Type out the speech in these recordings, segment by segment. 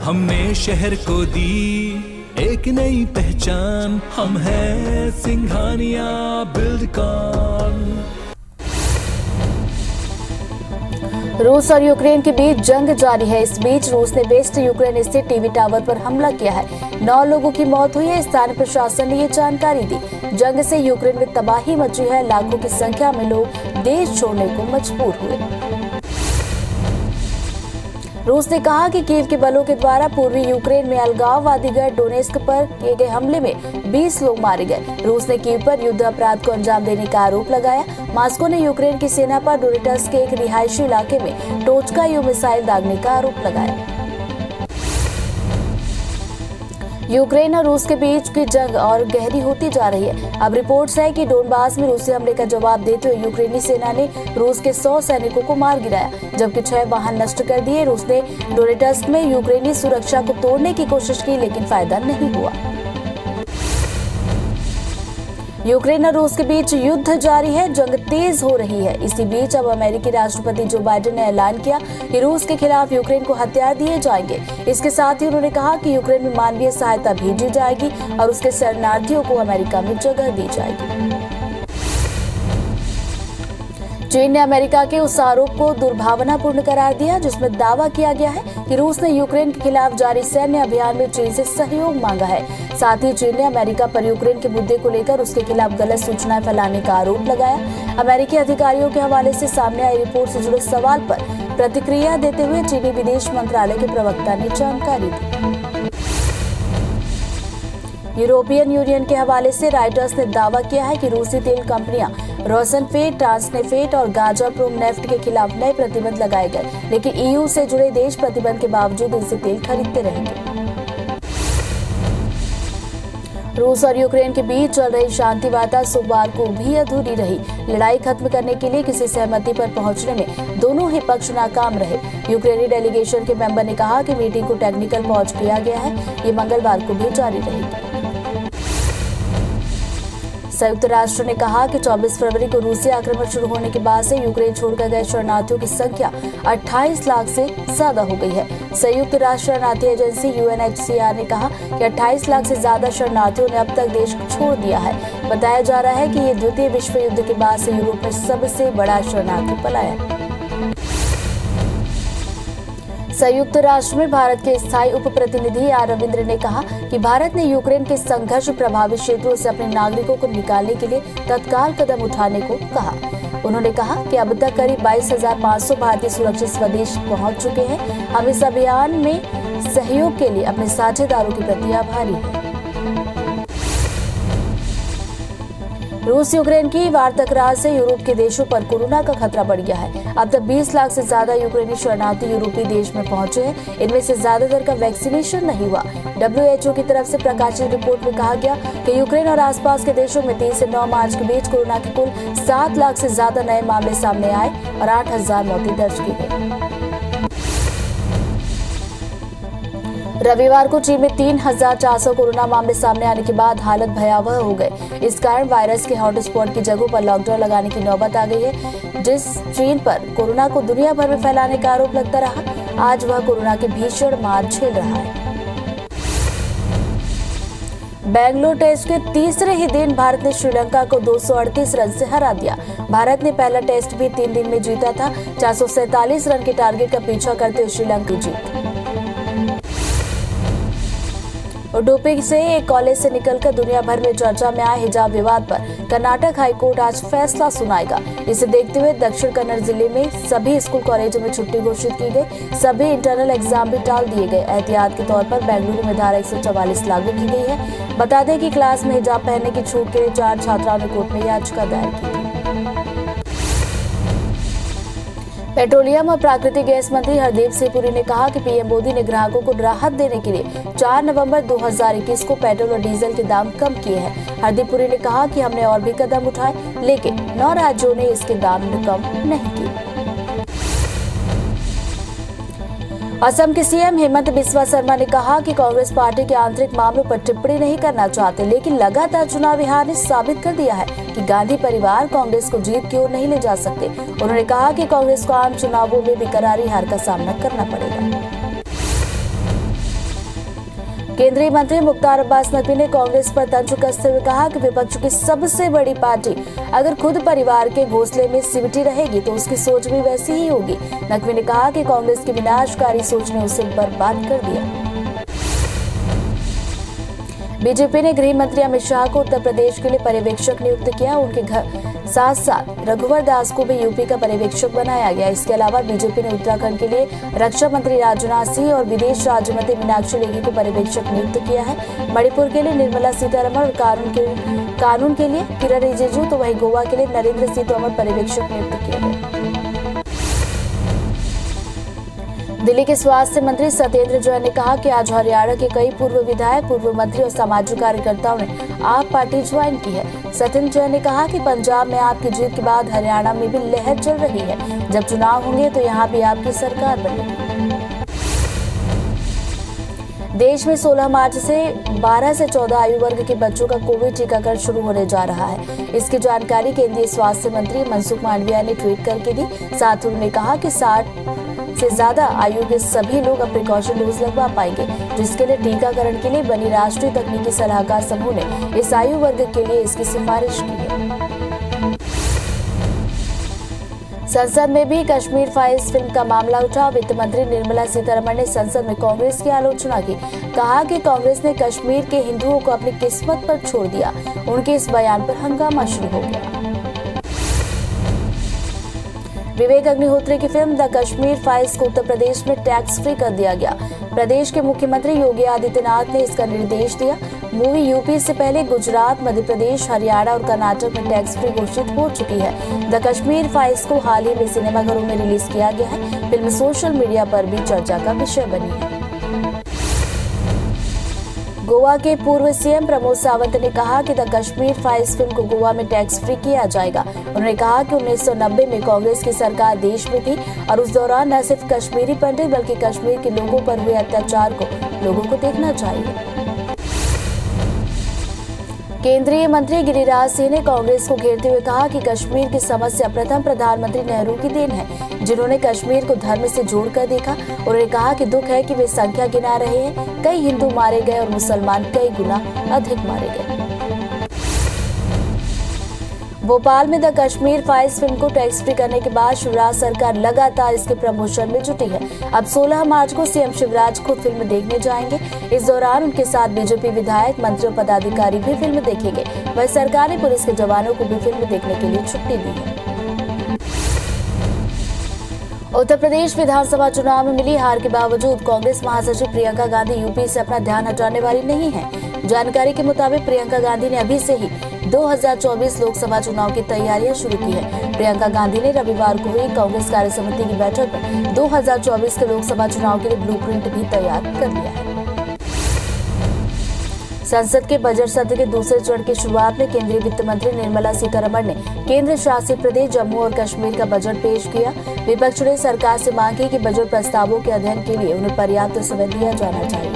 हमने शहर को दी एक नई पहचान, हम हैं सिंघानिया बिल्डकॉन। रूस और यूक्रेन के बीच जंग जारी है। इस बीच रूस ने वेस्ट यूक्रेन स्थित टीवी टावर पर हमला किया है। 9 लोगों की मौत हुई है। स्थानीय प्रशासन ने ये जानकारी दी। जंग से यूक्रेन में तबाही मची है। लाखों की संख्या में लोग देश छोड़ने को मजबूर हुए। रूस ने कहा कि कीव के बलों के द्वारा पूर्वी यूक्रेन में अलगाववादी गढ़ डोनेस्क पर किए गए हमले में 20 लोग मारे गए। रूस ने कीव पर युद्ध अपराध को अंजाम देने का आरोप लगाया। मॉस्को ने यूक्रेन की सेना पर डोनेट्स्क के एक रिहायशी इलाके में टोचका यू मिसाइल दागने का आरोप लगाया। यूक्रेन और रूस के बीच की जंग और गहरी होती जा रही है। अब रिपोर्ट्स है कि डोनबास में रूसी हमले का जवाब देते हुए यूक्रेनी सेना ने रूस के 100 सैनिकों को मार गिराया, जबकि 6 वाहन नष्ट कर दिए। रूस ने डोनेट्स्क में यूक्रेनी सुरक्षा को तोड़ने की कोशिश की, लेकिन फायदा नहीं हुआ। यूक्रेन और रूस के बीच युद्ध जारी है। जंग तेज हो रही है। इसी बीच अब अमेरिकी राष्ट्रपति जो बाइडेन ने ऐलान किया कि रूस के खिलाफ यूक्रेन को हथियार दिए जाएंगे। इसके साथ ही उन्होंने कहा कि यूक्रेन में मानवीय सहायता भेजी जाएगी और उसके शरणार्थियों को अमेरिका में जगह दी जाएगी। चीन ने अमेरिका के उस आरोप को दुर्भावनापूर्ण करार दिया जिसमें दावा किया गया है कि रूस ने यूक्रेन के खिलाफ जारी सैन्य अभियान में चीन से सहयोग मांगा है। साथ ही चीन ने अमेरिका पर यूक्रेन के मुद्दे को लेकर उसके खिलाफ गलत सूचनाएं फैलाने का आरोप लगाया। अमेरिकी अधिकारियों के हवाले से सामने आई रिपोर्ट से जुड़े सवाल पर प्रतिक्रिया देते हुए चीनी विदेश मंत्रालय के प्रवक्ता ने जानकारी दी। यूरोपियन यूनियन के हवाले से रॉयटर्स ने दावा किया है कि रूसी तेल कंपनियां रोसनफेट, ट्रांसनेफेट और गाज़प्रोम नेफ्ट के खिलाफ नए प्रतिबंध लगाए गए, लेकिन ईयू से जुड़े देश प्रतिबंध के बावजूद इनसे तेल खरीदते रहेंगे। रूस और यूक्रेन के बीच चल रही शांति वार्ता सोमवार को भी अधूरी रही। लड़ाई खत्म करने के लिए किसी सहमति पर पहुंचने में दोनों ही पक्ष नाकाम रहे। यूक्रेनी डेलीगेशन के मेंबर ने कहा कि मीटिंग को टेक्निकल पॉज किया गया है। ये मंगलवार को भी जारी रहेगी। संयुक्त राष्ट्र ने कहा कि 24 फरवरी को रूसी आक्रमण शुरू होने के बाद से यूक्रेन छोड़कर गए शरणार्थियों की संख्या 28 लाख से ज्यादा हो गई है। संयुक्त राष्ट्र शरणार्थी एजेंसी यूएनएचसीआर ने कहा कि 28 लाख से ज्यादा शरणार्थियों ने अब तक देश छोड़ दिया है। बताया जा रहा है कि ये द्वितीय विश्व युद्ध के बाद से यूरोप में सबसे बड़ा शरणार्थी पलायन। संयुक्त राष्ट्र में भारत के स्थायी उप प्रतिनिधि आर रविंद्र ने कहा कि भारत ने यूक्रेन के संघर्ष प्रभावित क्षेत्रों से अपने नागरिकों को निकालने के लिए तत्काल कदम उठाने को कहा। उन्होंने कहा कि अब तक करीब 22,500 भारतीय सुरक्षित स्वदेश पहुंच चुके हैं। हम इस अभियान में सहयोग के लिए अपने साझेदारों के प्रति आभारी हैं। रूस यूक्रेन की वार तकरार से यूरोप के देशों पर कोरोना का खतरा बढ़ गया है। अब तक 20 लाख से ज्यादा यूक्रेनी शरणार्थी यूरोपीय देश में पहुंचे हैं। इनमें से ज्यादातर का वैक्सीनेशन नहीं हुआ। WHO की तरफ से प्रकाशित रिपोर्ट में कहा गया कि यूक्रेन और आसपास के देशों में 3 से 9 मार्च के बीच कोरोना के कुल 7 लाख से ज्यादा नए मामले सामने आए और 8,000 मौतें दर्ज की गई। रविवार को चीन में 3,400 कोरोना मामले सामने आने के बाद हालत भयावह हो गए। इस कारण वायरस के हॉटस्पॉट की जगहों पर लॉकडाउन लगाने की नौबत आ गई है। जिस चीन पर कोरोना को दुनिया भर में फैलाने का आरोप लगता रहा, आज वह कोरोना के भीषण मार झेल रहा है। बेंगलुरु टेस्ट के तीसरे ही दिन भारत ने श्रीलंका को 238 रन से हरा दिया। भारत ने पहला टेस्ट भी 3 दिन में जीता था। 447 रन के टारगेट का पीछा करते हुए श्रीलंका जीत। और डोपिंग से एक कॉलेज से निकलकर दुनिया भर में चर्चा में आए हिजाब विवाद पर कर्नाटक हाईकोर्ट आज फैसला सुनाएगा। इसे देखते हुए दक्षिण कन्नड़ जिले में सभी स्कूल कॉलेजों में छुट्टी घोषित की गई। सभी इंटरनल एग्जाम भी टाल दिए गए। एहतियात के तौर पर बेंगलुरु में धारा 144 लागू की गई है। बता दें कि क्लास में हिजाब पहनने की छूट के लिए 4 छात्राओं ने कोर्ट में याचिका दायर की थी। पेट्रोलियम और प्राकृतिक गैस मंत्री हरदीप सिंह पुरी ने कहा कि पीएम मोदी ने ग्राहकों को राहत देने के लिए 4 नवंबर 2021 को पेट्रोल और डीजल के दाम कम किए हैं। हरदीप पुरी ने कहा कि हमने और भी कदम उठाए, लेकिन 9 राज्यों ने इसके दाम कम नहीं किए। असम के सीएम हेमंत बिस्वा शर्मा ने कहा कि कांग्रेस पार्टी के आंतरिक मामलों पर टिप्पणी नहीं करना चाहते, लेकिन लगातार चुनावी हार ने साबित कर दिया है कि गांधी परिवार कांग्रेस को जीत की ओर नहीं ले जा सकते। उन्होंने कहा कि कांग्रेस को आम चुनावों में भी करारी हार का सामना करना पड़ेगा। केंद्रीय मंत्री मुख्तार अब्बास नकवी ने कांग्रेस पर तंज कसते हुए कहा कि विपक्ष की सबसे बड़ी पार्टी अगर खुद परिवार के घोंसले में सिमटी रहेगी तो उसकी सोच भी वैसी ही होगी। नकवी ने कहा कि कांग्रेस की विनाशकारी सोच ने उसे बर्बाद कर दिया। बीजेपी ने गृह मंत्री अमित शाह को उत्तर प्रदेश के लिए पर्यवेक्षक नियुक्त किया। उनके साथ साथ रघुवर दास को भी यूपी का पर्यवेक्षक बनाया गया। इसके अलावा बीजेपी ने उत्तराखंड के लिए रक्षा मंत्री राजनाथ सिंह और विदेश राज्य मंत्री मीनाक्षी लेखी को पर्यवेक्षक नियुक्त किया है। मणिपुर के लिए निर्मला सीतारमण और कानून के लिए किरण रिजिजू तो वहीं गोवा के लिए नरेंद्र सिंह तोमर पर्यवेक्षक नियुक्त किए गए। दिल्ली के स्वास्थ्य मंत्री सत्येंद्र जैन ने कहा कि आज हरियाणा के कई पूर्व विधायक, पूर्व मंत्री और सामाजिक कार्यकर्ताओं ने आप पार्टी ज्वाइन की है। सत्येंद्र जैन ने कहा कि पंजाब में आपकी जीत के बाद हरियाणा में भी लहर चल रही है। जब चुनाव होंगे तो यहाँ भी आपकी सरकार बनेगी। देश में 16 मार्च से 12 से 14 आयु वर्ग के बच्चों का कोविड टीकाकरण शुरू होने जा रहा है। इसकी जानकारी केंद्रीय स्वास्थ्य मंत्री मनसुख मांडविया ने ट्वीट करके दी। साथ ही उन्होंने कहा कि 60 से ज्यादा आयु के सभी लोग अब प्रिकॉशन डोज लगवा पाएंगे, जिसके लिए टीकाकरण के लिए बनी राष्ट्रीय तकनीकी सलाहकार समूह ने इस आयु वर्ग के लिए इसकी सिफारिश की है। संसद में भी कश्मीर फाइल्स फिल्म का मामला उठा। वित्त मंत्री निर्मला सीतारमण ने संसद में कांग्रेस की आलोचना की। कहा कि कांग्रेस ने कश्मीर के हिंदुओं को अपनी किस्मत पर छोड़ दिया। उनके इस बयान पर हंगामा शुरू हो गया। विवेक अग्निहोत्री की फिल्म द कश्मीर फाइल्स को उत्तर प्रदेश में टैक्स फ्री कर दिया गया। प्रदेश के मुख्यमंत्री योगी आदित्यनाथ ने इसका निर्देश दिया। मूवी यूपी से पहले गुजरात, मध्य प्रदेश, हरियाणा और कर्नाटक में टैक्स फ्री घोषित हो चुकी है। द कश्मीर फाइल्स को हाल ही में सिनेमाघरों में रिलीज किया गया है। फिल्म सोशल मीडिया पर भी चर्चा का विषय बनी है। गोवा के पूर्व सीएम प्रमोद सावंत ने कहा कि द कश्मीर फाइल्स फिल्म को गोवा में टैक्स फ्री किया जाएगा। उन्होंने कहा कि 1990 में कांग्रेस की सरकार देश में थी और उस दौरान न सिर्फ कश्मीरी पंडित बल्कि कश्मीर के लोगों पर हुए अत्याचार को लोगों को देखना चाहिए। केंद्रीय मंत्री गिरिराज सिंह ने कांग्रेस को घेरते हुए कहा कि कश्मीर की समस्या प्रथम प्रधानमंत्री नेहरू की देन है, जिन्होंने कश्मीर को धर्म से जोड़कर देखा। उन्होंने कहा कि दुख है कि वे संख्या गिना रहे हैं। कई हिंदू मारे गए और मुसलमान कई गुना अधिक मारे गए। भोपाल में द कश्मीर फाइल्स फिल्म को टैक्स फ्री करने के बाद शिवराज सरकार लगातार इसके प्रमोशन में जुटी है। अब 16 मार्च को सीएम शिवराज खुद फिल्म देखने जाएंगे। इस दौरान उनके साथ बीजेपी विधायक, मंत्री और पदाधिकारी भी फिल्म देखेंगे। वहीं सरकार ने पुलिस के जवानों को भी फिल्म देखने के लिए छुट्टी दी है। उत्तर प्रदेश विधानसभा चुनाव में मिली हार के बावजूद कांग्रेस महासचिव प्रियंका गांधी यूपी से अपना ध्यान हटाने वाली नहीं है। जानकारी के मुताबिक प्रियंका गांधी ने अभी से ही 2024 लोकसभा चुनाव की तैयारियां शुरू की है। प्रियंका गांधी ने रविवार को हुई कांग्रेस कार्य समिति की बैठक में 2024 के लोकसभा चुनाव के लिए ब्लूप्रिंट भी तैयार कर लिया है। संसद के बजट सत्र के दूसरे चरण की शुरुआत में केंद्रीय वित्त मंत्री निर्मला सीतारमण ने केंद्र शासित प्रदेश जम्मू और कश्मीर का बजट पेश किया। विपक्ष ने सरकार से मांग की कि बजट प्रस्तावों के अध्ययन के लिए उन्हें पर्याप्त समय दिया जाना चाहिए।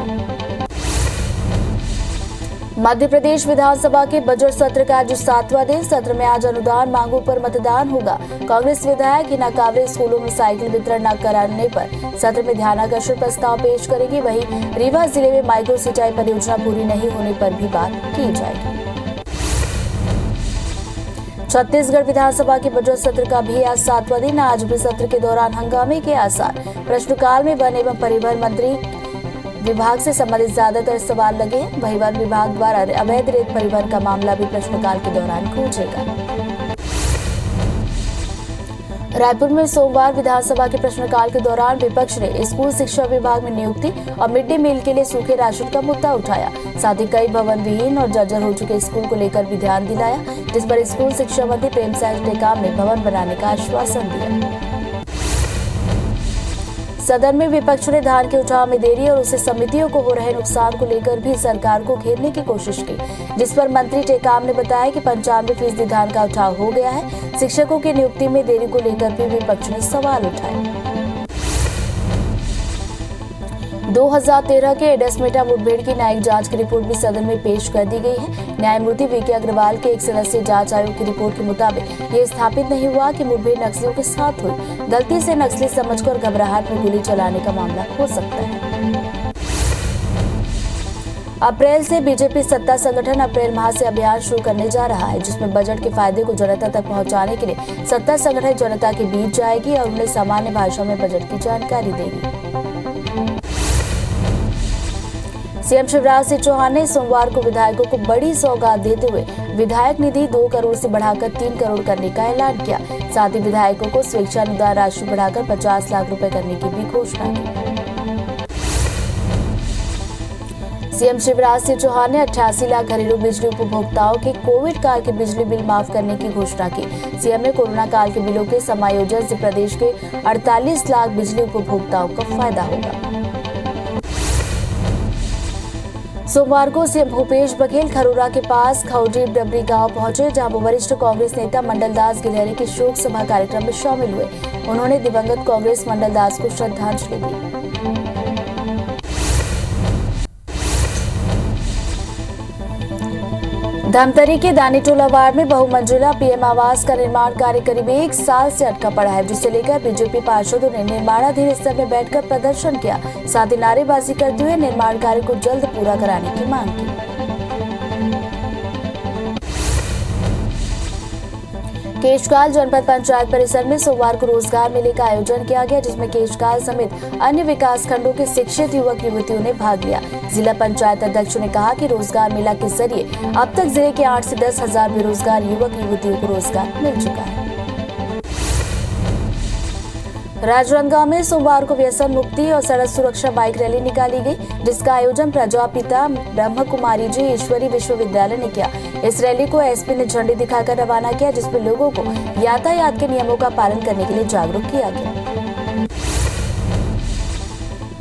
मध्य प्रदेश विधानसभा के बजट सत्र का आज 7वां दिन। सत्र में आज अनुदान मांगों पर मतदान होगा। कांग्रेस विधायक हिना कांवरे स्कूलों में साइकिल वितरण न कराने पर सत्र में ध्यानाकर्षण प्रस्ताव पेश करेंगे। वहीं रीवा जिले में माइक्रो सिंचाई परियोजना पूरी नहीं होने पर भी बात की जाएगी। छत्तीसगढ़ विधानसभा के बजट सत्र का भी आज 7वां दिन। आज भी सत्र के दौरान हंगामे के आसार। प्रश्नकाल में वन एवं परिवहन मंत्री विभाग से संबंधित ज्यादातर सवाल लगे हैं। वहीं वन विभाग द्वारा अवैध रेत परिवहन का मामला भी प्रश्नकाल के दौरान गूंजेगा। रायपुर में सोमवार विधानसभा के प्रश्नकाल के दौरान विपक्ष ने स्कूल शिक्षा विभाग में नियुक्ति और मिड डे मील के लिए सूखे राशन का मुद्दा उठाया। साथ ही कई भवन विहीन और जर्जर हो चुके स्कूल को लेकर भी ध्यान दिलाया, जिस पर स्कूल शिक्षा मंत्री प्रेमसाय टेकाम ने भवन बनाने का आश्वासन दिया। सदन में विपक्ष ने धान के उठाव में देरी और उससे समितियों को हो रहे नुकसान को लेकर भी सरकार को घेरने की कोशिश की, जिस पर मंत्री टेकाम ने बताया कि 95% धान का उठाव हो गया है। शिक्षकों की नियुक्ति में देरी को लेकर भी विपक्ष ने सवाल उठाए। 2013 के एडसमेटा मुठभेड़ की न्यायिक जांच की रिपोर्ट भी सदन में पेश कर दी गई है। न्यायमूर्ति वीके अग्रवाल के एक सदस्यीय जांच आयोग की रिपोर्ट के मुताबिक ये स्थापित नहीं हुआ कि मुठभेड़ नक्सलियों के साथ हुई। गलती से नक्सली समझकर घबराहट में गोली चलाने का मामला हो सकता है। अप्रैल से बीजेपी सत्ता संगठन अप्रैल माह से अभियान शुरू करने जा रहा है, जिसमें बजट के फायदे को जनता तक पहुंचाने के लिए सत्ता संगठन जनता के बीच जाएगी और उन्हें सामान्य भाषा में बजट की जानकारी देगी। सीएम शिवराज सिंह चौहान ने सोमवार को विधायकों को बड़ी सौगात देते हुए विधायक निधि 2 करोड़ से बढ़ाकर 3 करोड़ करने का ऐलान किया। साथ ही विधायकों को स्वेच्छानुदान राशि बढ़ाकर 50 लाख रुपए करने की भी घोषणा की। सीएम शिवराज सिंह चौहान ने 88 लाख घरेलू बिजली उपभोक्ताओं के कोविड काल के बिजली बिल माफ करने की घोषणा की। सीएम ने कोरोना काल के बिलों के समायोजन से प्रदेश के 48 लाख बिजली उपभोक्ताओं को फायदा होगा। सोमवार को सीएम भूपेश बघेल खरोरा के पास खौजी डबरी गांव पहुंचे, जहां वो वरिष्ठ कांग्रेस नेता मंडल दास गिलहरी के शोक सभा कार्यक्रम में शामिल हुए। उन्होंने दिवंगत कांग्रेस मंडल दास को श्रद्धांजलि दी। धमतरी के दानीटोला वार्ड में बहुमंजिला पीएम आवास का निर्माण कार्य करीब 1 साल से अटका पड़ा है, जिसे लेकर बीजेपी पार्षदों ने निर्माणाधीन स्थल में बैठकर प्रदर्शन किया। साथ ही नारेबाजी करते हुए निर्माण कार्य को जल्द पूरा कराने की मांग की। केशकाल जनपद पंचायत परिसर में सोमवार को रोजगार मेले का आयोजन किया गया, जिसमें केशकाल समेत अन्य विकास खंडों के शिक्षित युवक युवतियों ने भाग लिया। जिला पंचायत अध्यक्ष ने कहा कि रोजगार मेला के जरिए अब तक जिले के 8 से 10 हजार बेरोजगार युवक युवतियों को रोजगार मिल चुका है। राजनांदगांव में सोमवार को व्यसन मुक्ति और सड़क सुरक्षा बाइक रैली निकाली गई, जिसका आयोजन प्रजापिता ब्रह्म कुमारी जी ईश्वरी विश्वविद्यालय ने किया। इस रैली को एसपी ने झंडी दिखाकर रवाना किया, जिसमें लोगों को यातायात के नियमों का पालन करने के लिए जागरूक किया गया।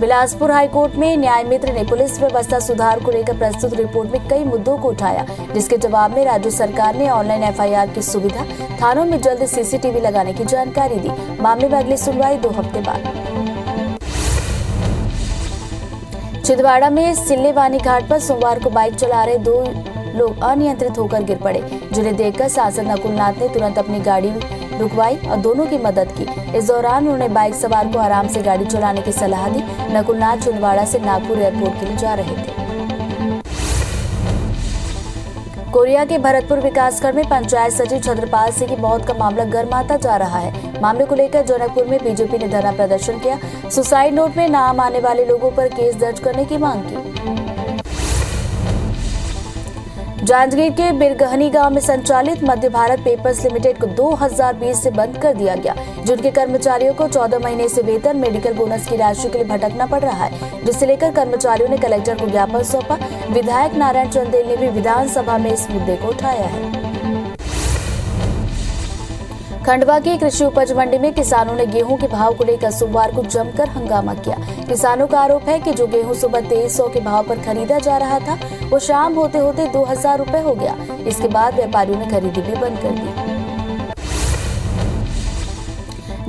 बिलासपुर हाईकोर्ट में न्याय मित्र ने पुलिस व्यवस्था सुधार को लेकर प्रस्तुत रिपोर्ट में कई मुद्दों को उठाया, जिसके जवाब में राज्य सरकार ने ऑनलाइन एफआईआर की सुविधा, थानों में जल्द सीसीटीवी लगाने की जानकारी दी। मामले में अगली सुनवाई 2 हफ्ते बाद। छिंदवाड़ा में सिल्लेवानी घाट पर सोमवार को बाइक चला रहे 2 लोग अनियंत्रित होकर गिर पड़े, जिन्हें देखकर सांसद नकुलनाथ ने तुरंत अपनी गाड़ी रुकवाई और दोनों की मदद की। इस दौरान उन्होंने बाइक सवार को आराम से गाड़ी चलाने की सलाह दी। नकुलनाथ छिंदवाड़ा से नागपुर एयरपोर्ट के लिए जा रहे थे। कोरिया के भरतपुर विकासखंड में पंचायत सचिव छत्रपाल सिंह की मौत का मामला गर्माता जा रहा है। मामले को लेकर जनकपुर में बीजेपी ने धरना प्रदर्शन किया। सुसाइड नोट में नाम आने वाले लोगों पर केस दर्ज करने की मांग की। जांजगीर के बिरगहनी गांव में संचालित मध्य भारत पेपर्स लिमिटेड को 2020 से बंद कर दिया गया, जिनके कर्मचारियों को 14 महीने से वेतन, मेडिकल बोनस की राशि के लिए भटकना पड़ रहा है, जिसे लेकर कर्मचारियों ने कलेक्टर को ज्ञापन सौंपा। विधायक नारायण चंदेल ने भी विधानसभा में इस मुद्दे को उठाया है। खंडवा की कृषि उपज मंडी में किसानों ने गेहूं के भाव को लेकर सोमवार को जमकर हंगामा किया। किसानों का आरोप है कि जो गेहूं सुबह 2300 के भाव पर खरीदा जा रहा था, वो शाम होते होते 2000 रुपए हो गया। इसके बाद व्यापारियों ने खरीदी भी बंद कर दी।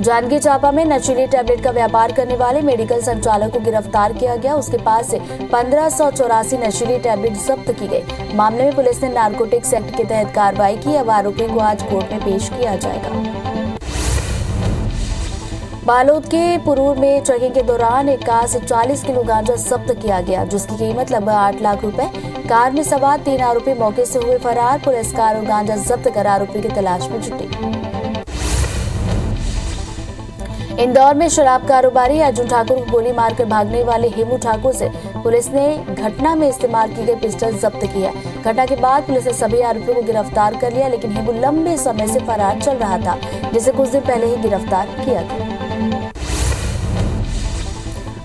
जांजगीर चांपा में नशीली टैबलेट का व्यापार करने वाले मेडिकल संचालक को गिरफ्तार किया गया। उसके पास से 1584 नशीली टैबलेट जब्त की गई। मामले में पुलिस ने नारकोटिक्स एक्ट के तहत कार्रवाई की। अब आरोपी को आज कोर्ट में पेश किया जाएगा। बालोद के पुरूर में चेकिंग के दौरान एक कार से 40 किलो गांजा जब्त किया गया, जिसकी कीमत लगभग 8 लाख रुपए। कार में सवार 3 आरोपी मौके से हुए फरार। पुलिस कार और गांजा जब्त कर आरोपी की तलाश में जुटी। इंदौर में शराब कारोबारी अर्जुन ठाकुर को गोली मारकर भागने वाले हेमू ठाकुर से पुलिस ने घटना में इस्तेमाल की गई पिस्टल जब्त की है। घटना के बाद पुलिस ने सभी आरोपियों को गिरफ्तार कर लिया, लेकिन हेमू लंबे समय से फरार चल रहा था, जिसे कुछ दिन पहले ही गिरफ्तार किया गया।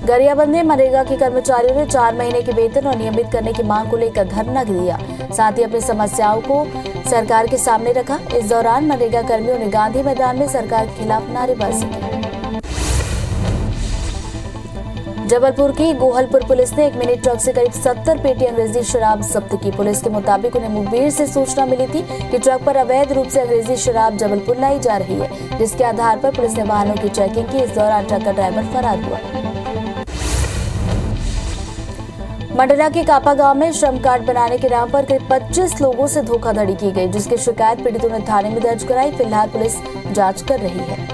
गरियाबंद में मनरेगा के कर्मचारियों ने 4 महीने के वेतन और नियमित करने की मांग को लेकर धरना दिया। साथ ही अपनी समस्याओं को सरकार के सामने रखा। इस दौरान मनरेगा कर्मियों ने गांधी मैदान में सरकार के खिलाफ नारेबाजी की। जबलपुर की गोहलपुर पुलिस ने एक मिनी ट्रक से करीब 70 पेटी अंग्रेजी शराब जब्त की। पुलिस के मुताबिक उन्हें मुखबिर से सूचना मिली थी कि ट्रक पर अवैध रूप से अंग्रेजी शराब जबलपुर लाई जा रही है, जिसके आधार पर पुलिस ने वाहनों की चेकिंग की। इस दौरान ट्रक का ड्राइवर फरार हुआ। मंडला के कापा गांव में श्रम कार्ड बनाने के नाम पर करीब 25 लोगों से धोखाधड़ी की गई, जिसकी शिकायत पीड़ितों ने थाने में दर्ज कराई। फिलहाल पुलिस जांच कर रही है।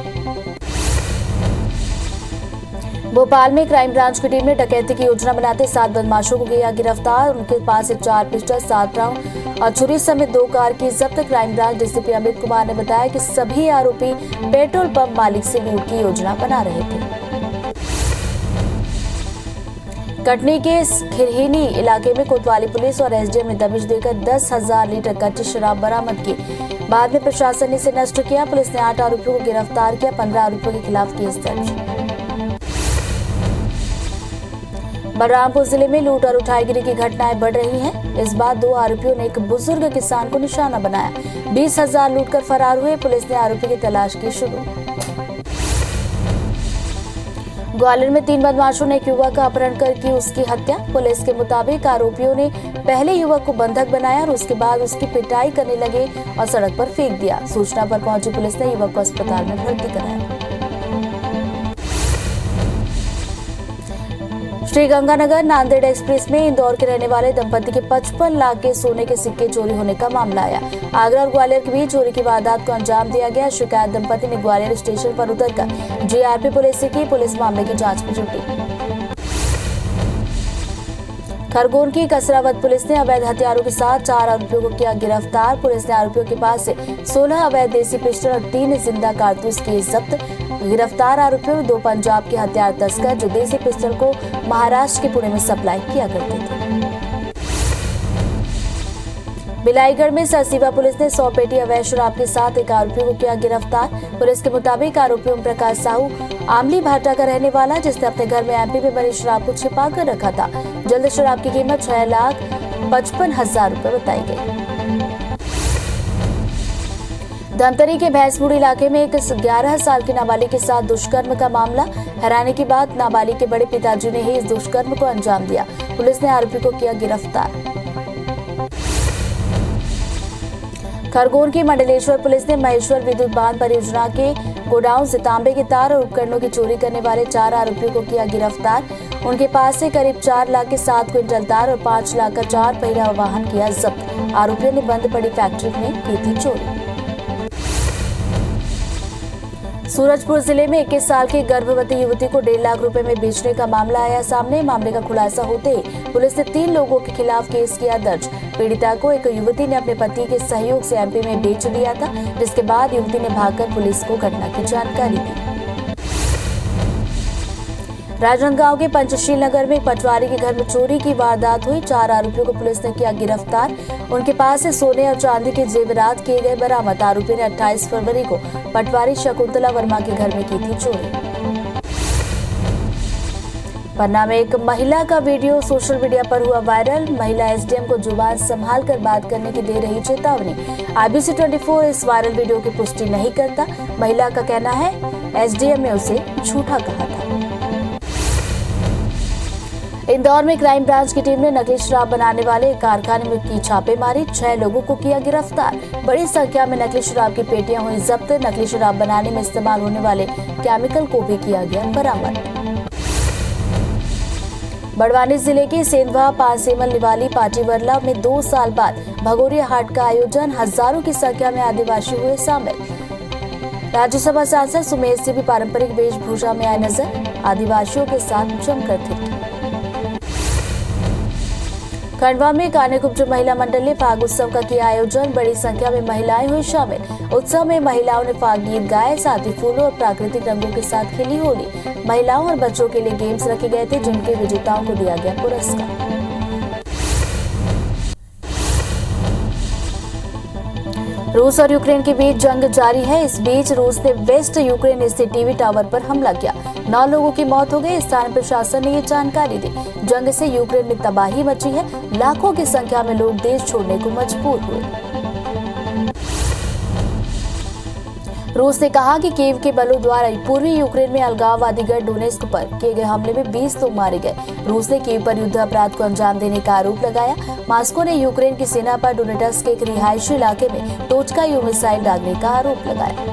भोपाल में क्राइम ब्रांच की टीम ने डकैती की योजना बनाते 7 बदमाशों को किया गिरफ्तार। उनके पास से 4 पिस्टल, 7 राउंड और छुरी समेत 2 कार की जब्त। Crime branch DCP Amit Kumar ने बताया कि सभी आरोपी पेट्रोल पंप मालिक से लूट की योजना बना रहे थे। कटनी के खिरहिनी इलाके में कोतवाली पुलिस और एसडीएम ने दबिश देकर 10,000 लीटर कच्ची शराब बरामद की। बाद में प्रशासन ने इसे नष्ट किया। पुलिस ने 8 आरोपियों को गिरफ्तार किया। 15 आरोपियों के खिलाफ केस दर्ज। बलरामपुर जिले में लूट और उठाईगिरी की घटनाएं बढ़ रही हैं। इस बार 2 आरोपियों ने एक बुजुर्ग किसान को निशाना बनाया। 20,000 लूटकर फरार हुए। पुलिस ने आरोपी की तलाश की शुरू। ग्वालियर में 3 बदमाशों ने एक युवक का अपहरण कर की उसकी हत्या। पुलिस के मुताबिक आरोपियों ने पहले युवक को बंधक बनाया और उसके बाद उसकी पिटाई करने लगे और सड़क पर फेंक दिया। सूचना पर पहुंची पुलिस ने युवक को अस्पताल में भर्ती कराया। श्रीगंगानगर नांदेड़ एक्सप्रेस में इंदौर के रहने वाले दंपति के 55 लाख के सोने के सिक्के चोरी होने का मामला आया। आगरा और ग्वालियर के बीच चोरी की वारदात को अंजाम दिया गया। शिकायत दंपति ने ग्वालियर स्टेशन पर उतरकर जीआरपी पुलिस से की। पुलिस मामले की जांच में जुटी। खरगोन की कसरावद पुलिस ने अवैध हथियारों के साथ 4 आरोपियों को किया गिरफ्तार। पुलिस ने आरोपियों के पास से 16 अवैध देसी पिस्टल और 3 जिंदा कारतूस किए जब्त। गिरफ्तार आरोपियों में 2 पंजाब के हथियार तस्कर जो देसी पिस्टल को महाराष्ट्र के पुणे में सप्लाई किया करते थे। बिलाईगढ़ में सरसीवा पुलिस ने 100 पेटी अवैध शराब के साथ एक आरोपी को किया गिरफ्तार। पुलिस के मुताबिक आरोपियों में प्रकाश साहू आमली भाटा का रहने वाला, जिसने अपने घर में एमपी में बनी शराब को छिपा कर रखा था। जल्द शराब की कीमत 6,55,000 रुपए बताई गई। धमतरी के भैंसपुर इलाके में एक 11 साल की नाबालिग के साथ दुष्कर्म का मामला। हैरानी की बात, नाबालिग के बड़े पिताजी ने ही इस दुष्कर्म को अंजाम दिया। पुलिस ने आरोपी को किया गिरफ्तार। खरगोन की मंडलेश्वर पुलिस ने महेश्वर विद्युत बांध परियोजना के गोडाउन से तांबे के तार और उपकरणों की चोरी करने वाले 4 आरोपियों को किया गिरफ्तार। उनके पास से करीब 4 लाख के 7 क्विंटल तार और 5 लाख का 4 पहिया वाहन किया जब्त। आरोपियों ने बंद पड़ी फैक्ट्री में की थी चोरी। सूरजपुर जिले में 21 साल की गर्भवती युवती को 1.5 लाख रुपए में बेचने का मामला आया सामने। मामले का खुलासा होते ही पुलिस ने 3 लोगों के खिलाफ केस किया दर्ज। पीड़िता को एक युवती ने अपने पति के सहयोग से एमपी में बेच दिया था, जिसके बाद युवती ने भागकर पुलिस को घटना की जानकारी दी। राजनांदगांव के पंचशील नगर में एक पटवारी के घर में चोरी की वारदात हुई। 4 आरोपियों को पुलिस ने किया गिरफ्तार। उनके पास से सोने और चांदी के जेवरात किए गए बरामद। आरोपी ने 28 फरवरी को पटवारी शकुंतला वर्मा के घर में की थी चोरी। पन्ना में एक महिला का वीडियो सोशल मीडिया पर हुआ वायरल। महिला एसडीएम को जुबान संभाल कर बात करने की दे रही चेतावनी। IBC 24 इस वायरल वीडियो की पुष्टि नहीं करता। महिला का कहना है एसडीएम ने उसे झूठा कहा था। इंदौर में क्राइम ब्रांच की टीम ने नकली शराब बनाने वाले एक कारखाने में की छापेमारी। 6 लोगों को किया गिरफ्तार। बड़ी संख्या में नकली शराब की पेटियां हुई जब्त। नकली शराब बनाने में इस्तेमाल होने वाले केमिकल को भी किया गया बरामद। बड़वानी जिले के सेंधवा पांसेमल निवाली पाटीवरला में 2 साल बाद भगोरिया हाट का आयोजन। हजारों की संख्या में आदिवासी हुए शामिल। राज्यसभा सांसद सुमेश से भी पारंपरिक वेशभूषा में आए नजर। आदिवासियों के साथ जमकर थे। खंडवा में कान्यकुब्ज महिला मंडल ने फाग उत्सव का किया आयोजन। बड़ी संख्या में महिलाएं हुई शामिल। उत्सव में महिलाओं ने फाग गीत गाए, साथ ही फूलों और प्राकृतिक रंगों के साथ खेली होली। महिलाओं और बच्चों के लिए गेम्स रखे गए थे, जिनके विजेताओं को दिया गया पुरस्कार। रूस और यूक्रेन के बीच जंग जारी है। इस बीच रूस ने वेस्ट यूक्रेन स्थित टीवी टावर पर हमला किया। 9 लोगों की मौत हो गई। स्थानीय प्रशासन ने ये जानकारी दी। जंग से यूक्रेन में तबाही मची है। लाखों की संख्या में लोग देश छोड़ने को मजबूर हुए। रूस ने कहा कि कीव के बलों द्वारा पूर्वी यूक्रेन में अलगाववादी गढ़ डोनेस्क पर किए गए हमले में 20 लोग मारे गए। रूस ने कीव पर युद्ध अपराध को अंजाम देने का आरोप लगाया। मास्को ने यूक्रेन की सेना पर डोनेट्स्क के एक रिहायशी इलाके में टोचका यू मिसाइल दागने का आरोप लगाया।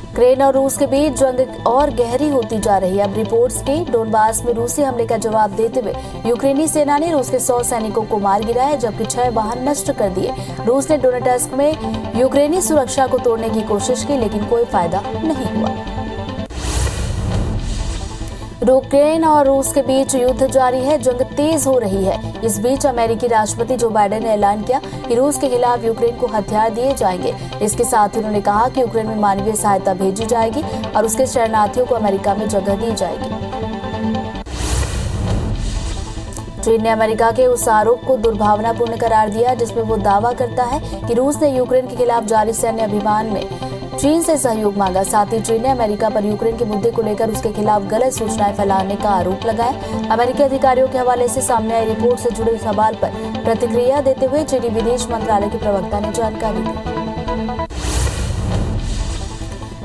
यूक्रेन और रूस के बीच जंग और गहरी होती जा रही है। अब रिपोर्ट्स के डोनबास में रूसी हमले का जवाब देते हुए यूक्रेनी सेना ने रूस के 100 सैनिकों को मार गिराया, जबकि 6 वाहन नष्ट कर दिए। रूस ने डोनेट्स्क में यूक्रेनी सुरक्षा को तोड़ने की कोशिश की, लेकिन कोई फायदा नहीं हुआ। यूक्रेन और रूस के बीच युद्ध जारी है, जंग तेज हो रही है। इस बीच अमेरिकी राष्ट्रपति जो बाइडेन ने ऐलान किया कि रूस के खिलाफ यूक्रेन को हथियार दिए जाएंगे। इसके साथ ही उन्होंने कहा कि यूक्रेन में मानवीय सहायता भेजी जाएगी और उसके शरणार्थियों को अमेरिका में जगह दी जाएगी। चीन ने अमेरिका के उस आरोप को दुर्भावनापूर्ण करार दिया जिसमें वो दावा करता है कि रूस ने यूक्रेन के खिलाफ जारी सैन्य अभियान में चीन से सहयोग मांगा। साथ ही चीन ने अमेरिका पर यूक्रेन के मुद्दे को लेकर उसके खिलाफ गलत सूचनाएं फैलाने का आरोप लगाया। अमेरिकी अधिकारियों के हवाले से सामने आई रिपोर्ट से जुड़े सवाल पर प्रतिक्रिया देते हुए चीनी विदेश मंत्रालय के प्रवक्ता ने जानकारी दी।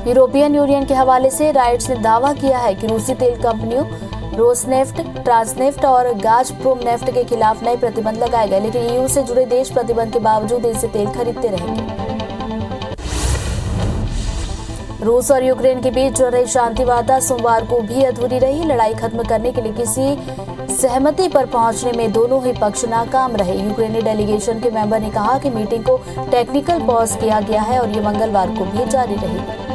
यूरोपियन यूनियन के हवाले से राइट्स ने दावा किया है कि रूसी तेल कंपनियों रोसनेफ्ट, ट्रांसनेफ्ट और गाज़प्रोम के खिलाफ नए प्रतिबंध लगाए गए, लेकिन ईयू से जुड़े देश प्रतिबंध के बावजूद इनसे तेल खरीदते रहेंगे। रूस और यूक्रेन के बीच चल रही शांति वार्ता सोमवार को भी अधूरी रही। लड़ाई खत्म करने के लिए किसी सहमति पर पहुंचने में दोनों ही पक्ष नाकाम रहे। यूक्रेनी डेलीगेशन के मेंबर ने कहा कि मीटिंग को टेक्निकल पॉज किया गया है और ये मंगलवार को भी जारी रहेगी।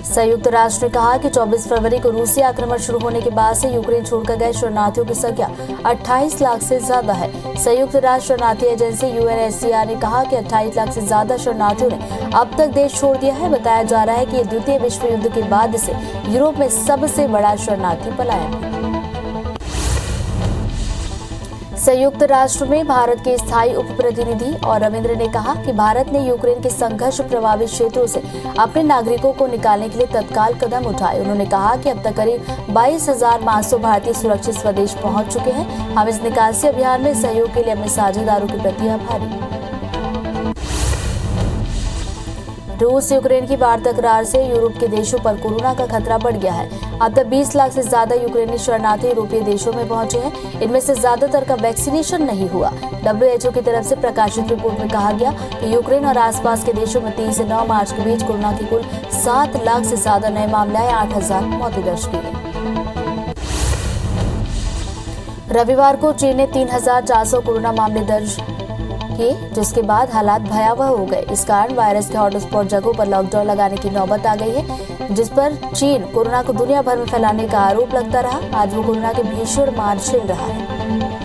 संयुक्त राष्ट्र ने कहा कि 24 फरवरी को रूसी आक्रमण शुरू होने के बाद से यूक्रेन छोड़कर गए शरणार्थियों की संख्या 28 लाख से ज्यादा है। संयुक्त राष्ट्र शरणार्थी एजेंसी यूएनएचसीआर ने कहा कि 28 लाख से ज्यादा शरणार्थियों ने अब तक देश छोड़ दिया है। बताया जा रहा है कि ये द्वितीय विश्व युद्ध के बाद से यूरोप में सबसे बड़ा शरणार्थी पलायन है। संयुक्त राष्ट्र में भारत के स्थायी उप प्रतिनिधि और रविंद्र ने कहा कि भारत ने यूक्रेन के संघर्ष प्रभावित क्षेत्रों से अपने नागरिकों को निकालने के लिए तत्काल कदम उठाए। उन्होंने कहा कि अब तक करीब 22,500 भारतीय सुरक्षित स्वदेश पहुंच चुके हैं। हम इस निकासी अभियान में सहयोग के लिए अपने साझेदारों के प्रति आभारी। रूस यूक्रेन की वार तकरार से यूरोप के देशों पर कोरोना का खतरा बढ़ गया है। अब तक 20 लाख से ज्यादा यूक्रेनी शरणार्थी यूरोपीय देशों में पहुंचे हैं। इनमें से ज्यादातर का वैक्सीनेशन नहीं हुआ। WHO की तरफ से प्रकाशित रिपोर्ट में कहा गया कि यूक्रेन और आसपास के देशों में 3 से 9 मार्च के बीच कोरोना के कुल 7 लाख से ज्यादा नए मामले आए, 8,000 मौतें दर्ज की गई। रविवार को चीन ने 3,400 कोरोना मामले दर्ज किए, जिसके बाद हालात भयावह हो गए। इस कारण वायरस के हॉटस्पॉट जगहों पर लॉकडाउन लगाने की नौबत आ गई है, जिस पर चीन कोरोना को दुनिया भर में फैलाने का आरोप लगता रहा। आज वो कोरोना के भीषण मार झेल रहा है।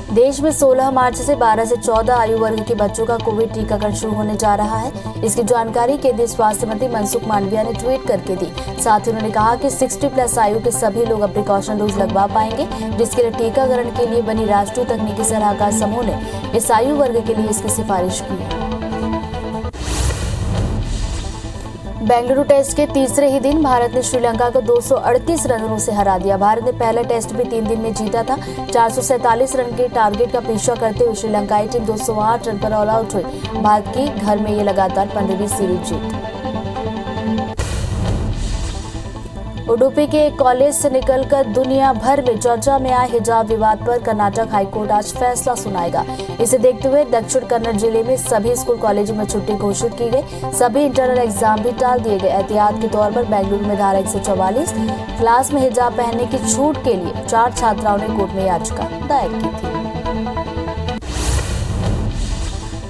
देश में 16 मार्च से 12 से 14 आयु वर्ग के बच्चों का कोविड टीकाकरण शुरू होने जा रहा है। इसकी जानकारी केंद्रीय स्वास्थ्य मंत्री मनसुख मांडविया ने ट्वीट करके दी। साथ ही उन्होंने कहा कि 60+ आयु के सभी लोग अब प्रिकॉशन डोज लगवा पाएंगे, जिसके लिए टीकाकरण के लिए बनी राष्ट्रीय तकनीकी सलाहकार समूह ने इस आयु वर्ग के लिए इसकी सिफारिश की है। बेंगलुरु टेस्ट के तीसरे ही दिन भारत ने श्रीलंका को 238 रनों से हरा दिया। भारत ने पहला टेस्ट भी 3 दिन में जीता था। 447 रन के टारगेट का पीछा करते हुए श्रीलंकाई टीम 208 रन पर ऑल आउट हुई। भारत की घर में ये लगातार 15वीं सीरीज जीत। उडुपी के एक कॉलेज से निकलकर दुनिया भर में चर्चा में आए हिजाब विवाद पर कर्नाटक हाईकोर्ट आज फैसला सुनाएगा। इसे देखते हुए दक्षिण कन्नड़ जिले में सभी स्कूल कॉलेजों में छुट्टी घोषित की गई। सभी इंटरनल एग्जाम भी टाल दिए गए। एहतियात के तौर पर बेंगलुरु में धारा 144 क्लास में हिजाब पहनने की छूट के लिए 4 छात्राओं ने कोर्ट में याचिका दायर की थी।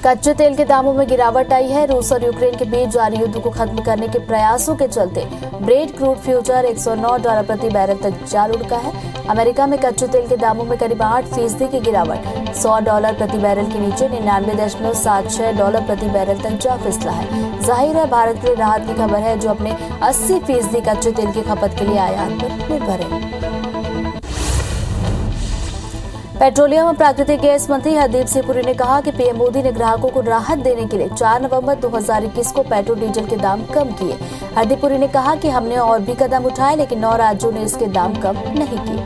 कच्चे तेल के दामों में गिरावट आई है। रूस और यूक्रेन के बीच जारी युद्ध को खत्म करने के प्रयासों के चलते ब्रेंट क्रूड फ्यूचर $109 प्रति बैरल तक जा लुढ़का है। अमेरिका में कच्चे तेल के दामों में करीब 8% की गिरावट $100 प्रति बैरल के नीचे $99.76 प्रति बैरल तक जा फिसला है। जाहिर है भारत के लिए राहत की खबर है, जो अपने 80% कच्चे तेल की खपत के लिए आयात पर निर्भर है। पेट्रोलियम और प्राकृतिक गैस मंत्री हरदीप सिंह पुरी ने कहा कि पीएम मोदी ने ग्राहकों को राहत देने के लिए 4 नवंबर 2021 को पेट्रोल डीजल के दाम कम किए। हरदीप पुरी ने कहा कि हमने और भी कदम उठाए, लेकिन 9 राज्यों ने इसके दाम कम नहीं किए।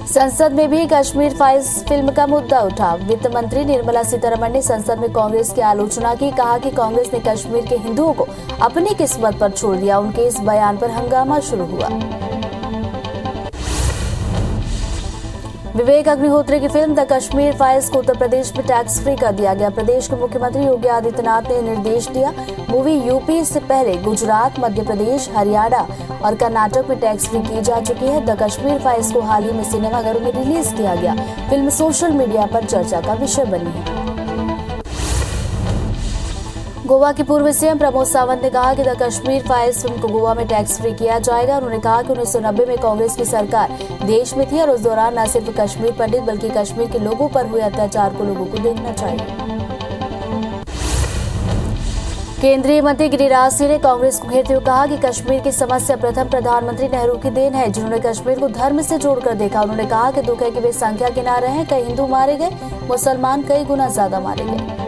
संसद में भी कश्मीर फाइल्स फिल्म का मुद्दा उठा। वित्त मंत्री निर्मला सीतारमण ने संसद में कांग्रेस की आलोचना की। कहा कि कांग्रेस ने कश्मीर के हिंदुओं को अपनी किस्मत पर छोड़ दिया। उनके इस बयान पर हंगामा शुरू हुआ। विवेक अग्निहोत्री की फिल्म द कश्मीर फाइल्स को उत्तर प्रदेश में टैक्स फ्री कर दिया गया। प्रदेश के मुख्यमंत्री योगी आदित्यनाथ ने निर्देश दिया। मूवी यूपी से पहले गुजरात, मध्य प्रदेश, हरियाणा और कर्नाटक में टैक्स फ्री की जा चुकी है। द कश्मीर फाइल्स को हाल ही में सिनेमाघरों में रिलीज किया गया। फिल्म सोशल मीडिया पर चर्चा का विषय बनी है। गोवा के पूर्व सीएम प्रमोद सावंत ने कहा कि द कश्मीर फाइल्स फिल्म को गोवा में टैक्स फ्री किया जाएगा। उन्होंने कहा कि 1990 में कांग्रेस की सरकार देश में थी और उस दौरान न सिर्फ कश्मीर पंडित बल्कि कश्मीर के लोगों पर हुए अत्याचार को लोगों को देखना चाहिए। केंद्रीय मंत्री गिरिराज सिंह ने कांग्रेस को घेरते हुए कहा कि कश्मीर की समस्या प्रथम प्रधानमंत्री नेहरू की देन है, जिन्होंने कश्मीर को धर्म से जोड़कर देखा। उन्होंने कहा कि दुख है कि वे संख्या गिना रहे हैं, कई हिंदू मारे गए, मुसलमान कई गुना ज्यादा मारे गए।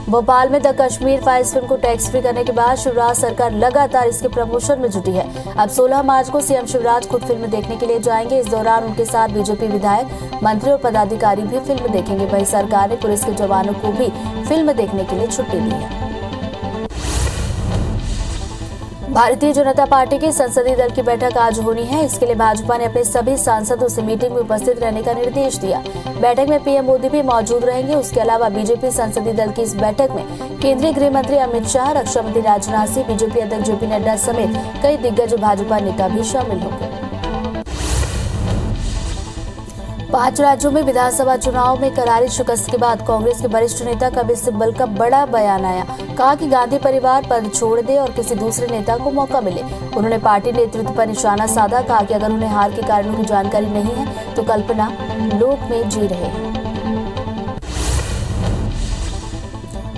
भोपाल में द कश्मीर फाइल्स फिल्म को टैक्स फ्री करने के बाद शिवराज सरकार लगातार इसके प्रमोशन में जुटी है। अब 16 मार्च को सीएम शिवराज खुद फिल्म देखने के लिए जाएंगे। इस दौरान उनके साथ बीजेपी विधायक, मंत्री और पदाधिकारी भी फिल्म देखेंगे। वहीं सरकार ने पुलिस के जवानों को भी फिल्म देखने के लिए छुट्टी दी है। भारतीय जनता पार्टी के संसदीय दल की बैठक आज होनी है। इसके लिए भाजपा ने अपने सभी सांसदों से मीटिंग में उपस्थित रहने का निर्देश दिया। बैठक में पीएम मोदी भी मौजूद रहेंगे। उसके अलावा बीजेपी संसदीय दल की इस बैठक में केंद्रीय गृह मंत्री अमित शाह, रक्षा मंत्री राजनाथ सिंह, बीजेपी अध्यक्ष जेपी नड्डा समेत कई दिग्गज भाजपा नेता भी शामिल होंगे। 5 राज्यों में विधानसभा चुनाव में करारी शिकस्त के बाद कांग्रेस के वरिष्ठ नेता कपिल सिब्बल का बड़ा बयान आया। कहा कि गांधी परिवार पद छोड़ दे और किसी दूसरे नेता को मौका मिले। उन्होंने पार्टी नेतृत्व पर निशाना साधा। कहा कि अगर उन्हें हार के कारणों की जानकारी नहीं है तो कल्पना लोक में जी रहे हैं।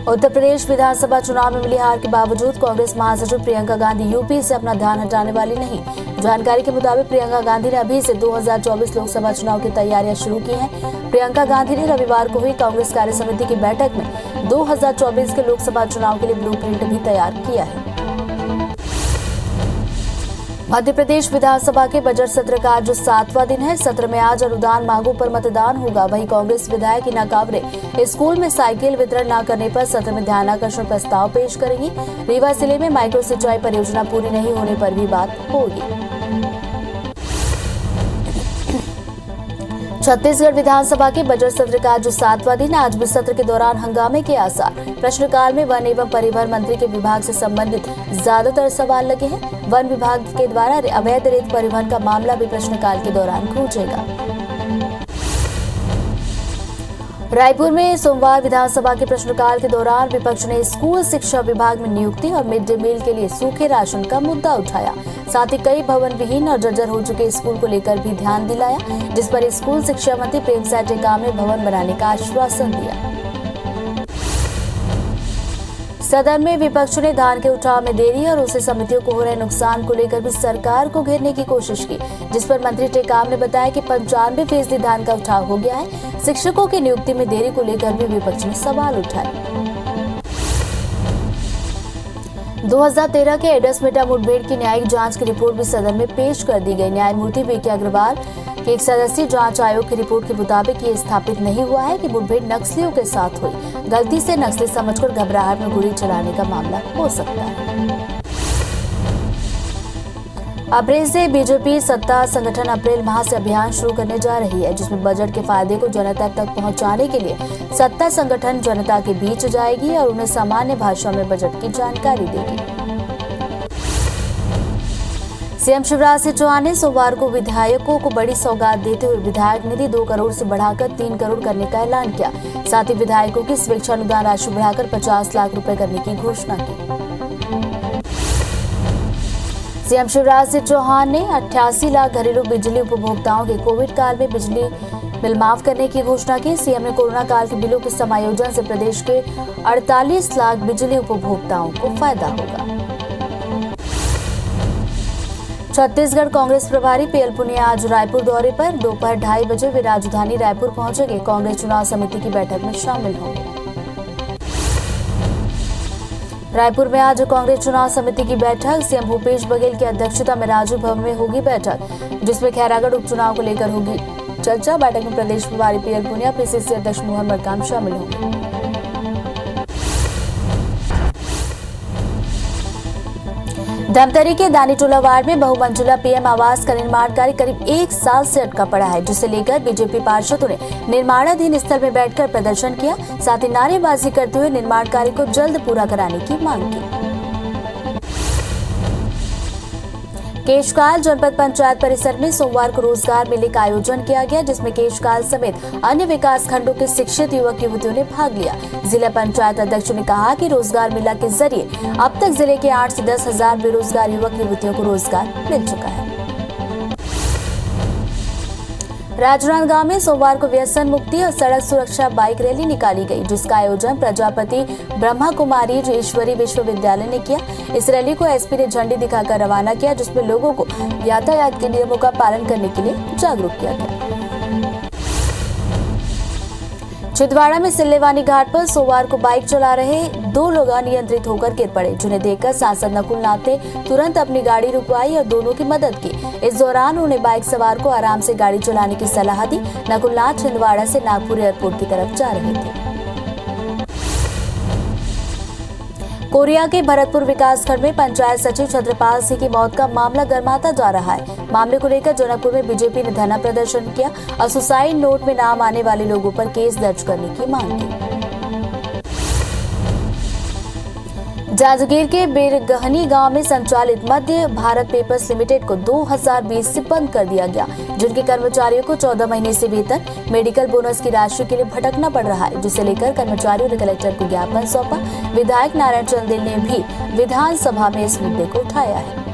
उत्तर प्रदेश विधानसभा चुनाव में मिली हार के बावजूद कांग्रेस महासचिव प्रियंका गांधी यूपी से अपना ध्यान हटाने वाली नहीं। जानकारी के मुताबिक प्रियंका गांधी ने अभी से 2024 लोकसभा चुनाव की तैयारियां शुरू की हैं। प्रियंका गांधी ने रविवार को हुई कांग्रेस कार्य समिति की बैठक में 2024 के लोकसभा चुनाव के लिए ब्लूप्रिंट भी तैयार किया है। मध्य प्रदेश विधानसभा के बजट सत्र का आज 7वां दिन है। सत्र में आज अनुदान मांगों पर मतदान होगा। वहीं कांग्रेस विधायक हिना कांवरे स्कूल में साइकिल वितरण न करने पर सत्र में ध्यानाकर्षण प्रस्ताव पेश करेंगी। रीवा जिले में माइक्रो सिंचाई परियोजना पूरी नहीं होने पर भी बात होगी। छत्तीसगढ़ विधानसभा के बजट सत्र का आज 7वां दिन। आज भी सत्र के दौरान हंगामे के आसार। प्रश्नकाल में वन एवं परिवहन मंत्री के विभाग से संबंधित ज्यादातर सवाल लगे हैं। वन विभाग के द्वारा अवैध रेत परिवहन का मामला भी प्रश्नकाल के दौरान गूंजेगा। रायपुर में सोमवार विधानसभा के प्रश्नकाल के दौरान विपक्ष ने स्कूल शिक्षा विभाग में नियुक्ति और मिड डे मील के लिए सूखे राशन का मुद्दा उठाया। साथ ही कई भवन विहीन और जर्जर हो चुके स्कूल को लेकर भी ध्यान दिलाया, जिस पर स्कूल शिक्षा मंत्री प्रेमसाय टेकाम ने भवन बनाने का आश्वासन दिया। सदन में विपक्ष ने धान के उठाव में देरी और उसे समितियों को हो रहे नुकसान को लेकर भी सरकार को घेरने की कोशिश की, जिस पर मंत्री टेकाम ने बताया कि 95% धान का उठाव हो गया है। शिक्षकों की नियुक्ति में देरी को लेकर भी विपक्ष ने सवाल उठाए। 2013 के एडसमेटा मुठभेड़ की न्यायिक जांच की रिपोर्ट भी सदन में पेश कर दी गई। न्यायमूर्ति वीके अग्रवाल के एक सदस्यीय जांच आयोग की रिपोर्ट के मुताबिक ये स्थापित नहीं हुआ है कि मुठभेड़ नक्सलियों के साथ हुई। गलती से नक्सली समझकर घबराहट में गोली चलाने का मामला हो सकता है। अप्रैल से बीजेपी सत्ता संगठन अप्रैल माह से अभियान शुरू करने जा रही है, जिसमें बजट के फायदे को जनता तक पहुंचाने के लिए सत्ता संगठन जनता के बीच जाएगी और उन्हें सामान्य भाषा में बजट की जानकारी देगी। सीएम शिवराज सिंह चौहान ने सोमवार को विधायकों को बड़ी सौगात देते हुए विधायक निधि 2 करोड़ से बढ़ाकर 3 करोड़ करने का ऐलान किया। साथ ही विधायकों की स्वेच्छा अनुदान राशि बढ़ाकर 50 लाख रुपए करने की घोषणा की। सीएम शिवराज सिंह चौहान ने 88 लाख घरेलू बिजली उपभोक्ताओं के कोविड काल में बिजली बिल माफ करने की घोषणा की। सीएम ने कोरोना काल के बिलों के समायोजन से प्रदेश के 48 लाख बिजली उपभोक्ताओं को फायदा होगा। छत्तीसगढ़ कांग्रेस प्रभारी पीएल पुनिया आज रायपुर दौरे पर। दोपहर 2:30 बजे वे राजधानी रायपुर पहुंचेंगे। कांग्रेस चुनाव समिति की बैठक में शामिल होंगे। रायपुर में आज कांग्रेस चुनाव समिति की बैठक सीएम भूपेश बघेल की अध्यक्षता में राजीव भवन में होगी बैठक, जिसमें खैरागढ़ उपचुनाव को लेकर होगी चर्चा। बैठक में प्रदेश प्रभारी पीएल पुनिया, पीसीसी अध्यक्ष मोहन मरकाम शामिल होंगे। धमतरी के दानीटोला वार्ड में बहुमंजिला पीएम आवास का निर्माण कार्य करीब 1 साल से अटका पड़ा है, जिसे लेकर बीजेपी पार्षदों ने निर्माणाधीन स्थल में बैठकर प्रदर्शन किया। साथ ही नारेबाजी करते हुए निर्माण कार्य को जल्द पूरा कराने की मांग की। केशकाल जनपद पंचायत परिसर में सोमवार को रोजगार मेले का आयोजन किया गया, जिसमें केशकाल समेत अन्य विकास खंडों के शिक्षित युवक युवतियों ने भाग लिया। जिला पंचायत अध्यक्ष ने कहा कि रोजगार मेला के जरिए अब तक जिले के 8 से 10 हजार बेरोजगार युवक युवतियों को रोजगार मिल चुका है। राजनांदगांव में सोमवार को व्यसन मुक्ति और सड़क सुरक्षा बाइक रैली निकाली गई, जिसका आयोजन प्रजापति ब्रह्मा कुमारी ईश्वरी विश्वविद्यालय ने किया। इस रैली को एसपी ने झंडी दिखाकर रवाना किया, जिसमें लोगों को यातायात के नियमों का पालन करने के लिए जागरूक किया गया। छिंदवाड़ा में सिल्लेवानी घाट पर सोमवार को बाइक चला रहे 2 लोग अनियंत्रित होकर गिर पड़े, जिन्हें देखकर सांसद नकुल नाथ ने तुरंत अपनी गाड़ी रुकवाई और दोनों की मदद की। इस दौरान उन्होंने बाइक सवार को आराम से गाड़ी चलाने की सलाह दी। नकुल नाथ छिंदवाड़ा से नागपुर एयरपोर्ट की तरफ जा रहे थे। कोरिया के भरतपुर विकासखंड में पंचायत सचिव छत्रपाल सिंह की मौत का मामला गर्माता जा रहा है। मामले को लेकर जनकपुर में बीजेपी ने धरना प्रदर्शन किया और सुसाइड नोट में नाम आने वाले लोगों पर केस दर्ज करने की मांग की। जांजगीर के बेरगहनी गांव में संचालित मध्य भारत पेपर्स लिमिटेड को 2020 से बंद कर दिया गया, जिनके कर्मचारियों को 14 महीने से वेतन, मेडिकल बोनस की राशि के लिए भटकना पड़ रहा है, जिसे लेकर कर्मचारियों ने कलेक्टर को ज्ञापन सौंपा। विधायक नारायण चंदेल ने भी विधानसभा में इस मुद्दे को उठाया है।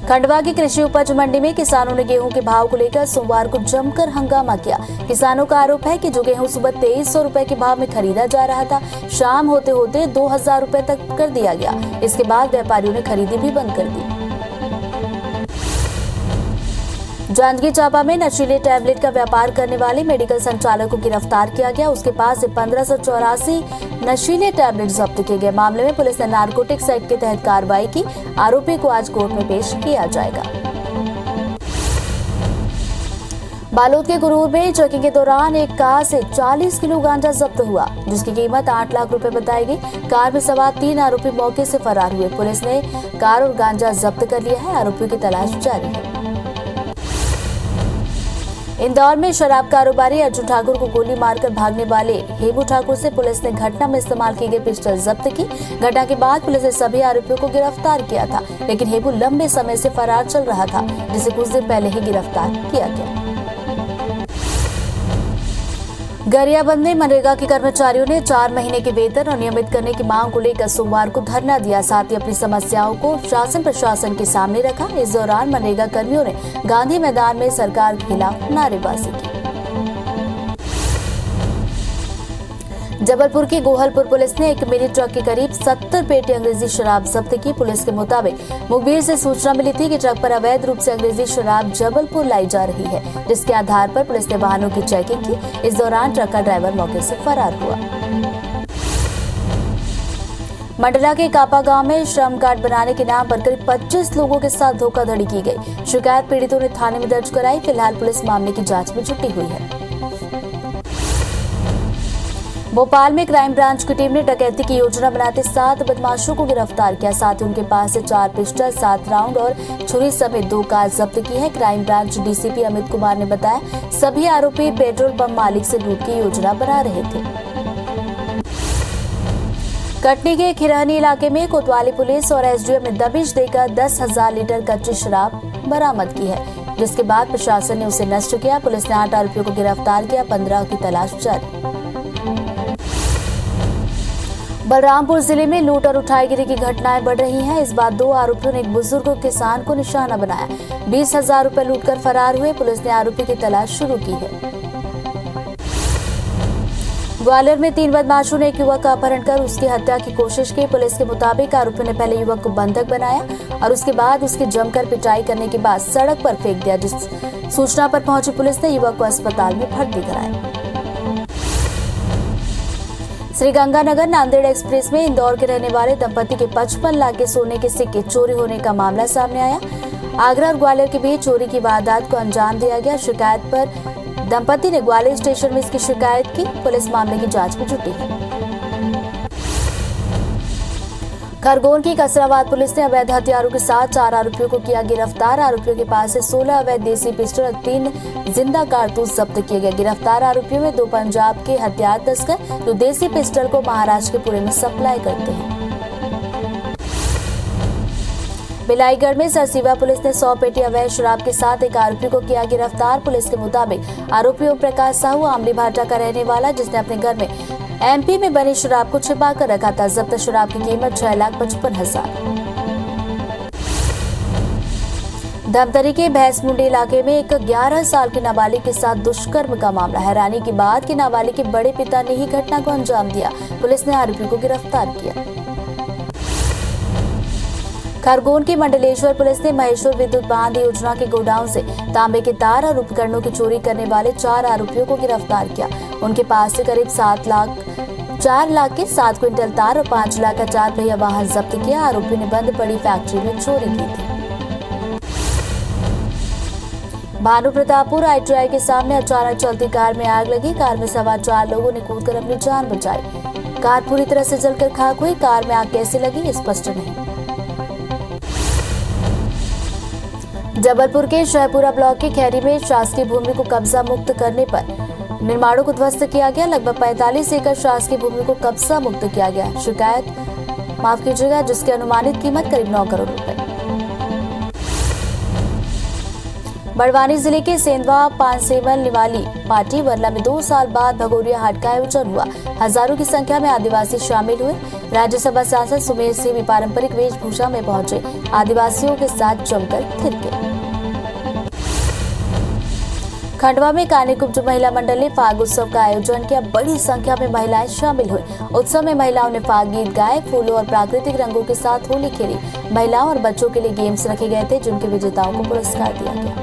खंडवा की कृषि उपज मंडी में किसानों ने गेहूं के भाव को लेकर सोमवार को जमकर हंगामा किया। किसानों का आरोप है कि जो गेहूं सुबह 2300 रुपए के भाव में खरीदा जा रहा था, शाम होते होते 2000 रुपए तक कर दिया गया। इसके बाद व्यापारियों ने खरीदी भी बंद कर दी। जांजगीर चांपा में नशीले टैबलेट का व्यापार करने वाले मेडिकल संचालक को गिरफ्तार किया गया। उसके पास से 1584 नशीले टैबलेट जब्त किए गए। मामले में पुलिस ने नारकोटिक्स एक्ट के तहत कार्रवाई की। आरोपी को आज कोर्ट में पेश किया जाएगा। बालोद के गुरूर में चेकिंग के दौरान एक कार से 40 किलो गांजा जब्त हुआ, जिसकी कीमत 8 लाख रुपए बताई गई। कार में सवार 3 आरोपी मौके से फरार हुए। पुलिस ने कार और गांजा जब्त कर लिया है। आरोपियों की तलाश जारी है। इंदौर में शराब कारोबारी अर्जुन ठाकुर को गोली मारकर भागने वाले हेमू ठाकुर से पुलिस ने घटना में इस्तेमाल की गई पिस्टल जब्त की। घटना के बाद पुलिस ने सभी आरोपियों को गिरफ्तार किया था, लेकिन हेमू लंबे समय से फरार चल रहा था, जिसे कुछ दिन पहले ही गिरफ्तार किया गया। गरियाबंद में मनरेगा के कर्मचारियों ने 4 महीने के वेतन और नियमित करने की मांग को लेकर सोमवार को धरना दिया। साथ ही अपनी समस्याओं को शासन प्रशासन के सामने रखा। इस दौरान मनरेगा कर्मियों ने गांधी मैदान में सरकार के खिलाफ नारेबाजी की। जबलपुर की गोहलपुर पुलिस ने एक मिनी ट्रक के करीब 70 पेटी अंग्रेजी शराब जब्त की। पुलिस के मुताबिक मुखबिर से सूचना मिली थी कि ट्रक पर अवैध रूप से अंग्रेजी शराब जबलपुर लाई जा रही है, जिसके आधार पर पुलिस ने वाहनों की चेकिंग की। इस दौरान ट्रक का ड्राइवर मौके से फरार हुआ। मंडला के कापा गांव में श्रम कार्ड बनाने के नाम पर करीब 25 लोगों के साथ धोखाधड़ी की गई। शिकायत पीड़ितों ने थाने में दर्ज कराई। फिलहाल पुलिस मामले की जांच में जुटी हुई है। भोपाल में क्राइम ब्रांच की टीम ने डकैती की योजना बनाते 7 बदमाशों को गिरफ्तार किया। साथ ही उनके पास से 4 पिस्टल, 7 राउंड और छुरी समेत 2 कार जब्त की है। Crime branch DCP Amit Kumar ने बताया, सभी आरोपी पेट्रोल पंप मालिक से लूट की योजना बना रहे थे। कटनी के खिरहनी इलाके में कोतवाली पुलिस और एसडीएम ने दबिश देकर 10,000 लीटर कच्ची शराब बरामद की है, जिसके बाद प्रशासन ने उसे नष्ट किया। पुलिस ने 8 आरोपियों को गिरफ्तार किया। 15 की तलाश जारी। बलरामपुर जिले में लूट और उठाईगिरी की घटनाएं बढ़ रही हैं। इस बार 2 आरोपियों ने एक बुजुर्ग किसान को निशाना बनाया। 20,000 रुपए लूटकर फरार हुए। पुलिस ने आरोपी की तलाश शुरू की है। ग्वालियर में 3 बदमाशों ने एक युवक का अपहरण कर उसकी हत्या की कोशिश की। पुलिस के मुताबिक आरोपी ने पहले युवक को बंधक बनाया और उसके बाद उसकी जमकर पिटाई करने के बाद सड़क पर फेंक दिया। जिस सूचना पर पहुंची पुलिस ने युवक को अस्पताल में भर्ती कराया। श्रीगंगानगर नांदेड़ एक्सप्रेस में इंदौर के रहने वाले दंपति के 55 लाख के सोने के सिक्के चोरी होने का मामला सामने आया। आगरा और ग्वालियर के बीच चोरी की वारदात को अंजाम दिया गया। शिकायत पर दंपति ने ग्वालियर स्टेशन में इसकी शिकायत की। पुलिस मामले की जांच में जुटी है। खरगोन की कसराबाद पुलिस ने अवैध हथियारों के साथ 4 आरोपियों को किया गिरफ्तार। आरोपियों के पास से 16 अवैध देसी पिस्टल और 3 जिंदा कारतूस जब्त किए गए। गिरफ्तार आरोपियों में 2 पंजाब के हथियार तस्कर जो देसी पिस्टल को महाराष्ट्र के पुणे में सप्लाई करते हैं। बिलाईगढ़ में सरसीवा पुलिस ने 100 पेटी अवैध शराब के साथ एक आरोपी को किया गिरफ्तार। पुलिस के मुताबिक आरोपी ओम प्रकाश साहू आमली भाटा का रहने वाला, जिसने अपने घर में एमपी में बनी शराब को छिपा कर रखा था। जब्त शराब की कीमत 6,55,000। धमतरी के भैंसमुंडी इलाके में एक 11 साल की नाबालिग के साथ दुष्कर्म का मामला। हैरानी की बात कि नाबालिग के बड़े पिता ने ही घटना को अंजाम दिया। पुलिस ने आरोपी को गिरफ्तार किया। खरगोन की मंडलेश्वर पुलिस ने महेश्वर विद्युत बांध योजना के गोडाउन से तांबे के तार और उपकरणों की चोरी करने वाले 4 आरोपियों को गिरफ्तार किया। उनके पास से करीब 4 लाख के 7 क्विंटल तार और 5 लाख का 4 पहिया वाहन जब्त किया। आरोपी ने बंद पड़ी फैक्ट्री में चोरी की थी। भानु प्रतापपुर ITI के सामने अचानक चलती कार में आग लगी। कार में सवार 4 लोगों ने कूदकर अपनी जान बचाई। कार पूरी तरह से जलकर खाक हुई। कार में आग कैसे लगी स्पष्ट नहीं। जबलपुर के शहपुरा ब्लॉक के खैरी में शासकीय भूमि को कब्जा मुक्त करने पर निर्माणों को ध्वस्त किया गया। लगभग 45 एकड़ शासकीय भूमि को कब्जा मुक्त किया गया। जिसकी अनुमानित कीमत करीब 9 करोड़ रुपए। बड़वानी जिले के सेंधवा पानसेमल निवाली पार्टी वरला में 2 साल बाद भगोरिया हाट का आयोजन हुआ। हजारों की संख्या में आदिवासी शामिल हुए। राज्यसभा सांसद सुमेर सिंह भी पारंपरिक वेशभूषा में पहुंचे। आदिवासियों के साथ जमकर थिरके। खंडवा में कानीकुब्ज महिला मंडल ने फाग उत्सव का आयोजन किया। बड़ी संख्या में महिलाएं शामिल हुई। उत्सव में महिलाओं ने फाग गीत गाए, फूलों और प्राकृतिक रंगों के साथ होली खेली। महिलाओं और बच्चों के लिए गेम्स रखे गए थे, जिनके विजेताओं को पुरस्कार दिया गया।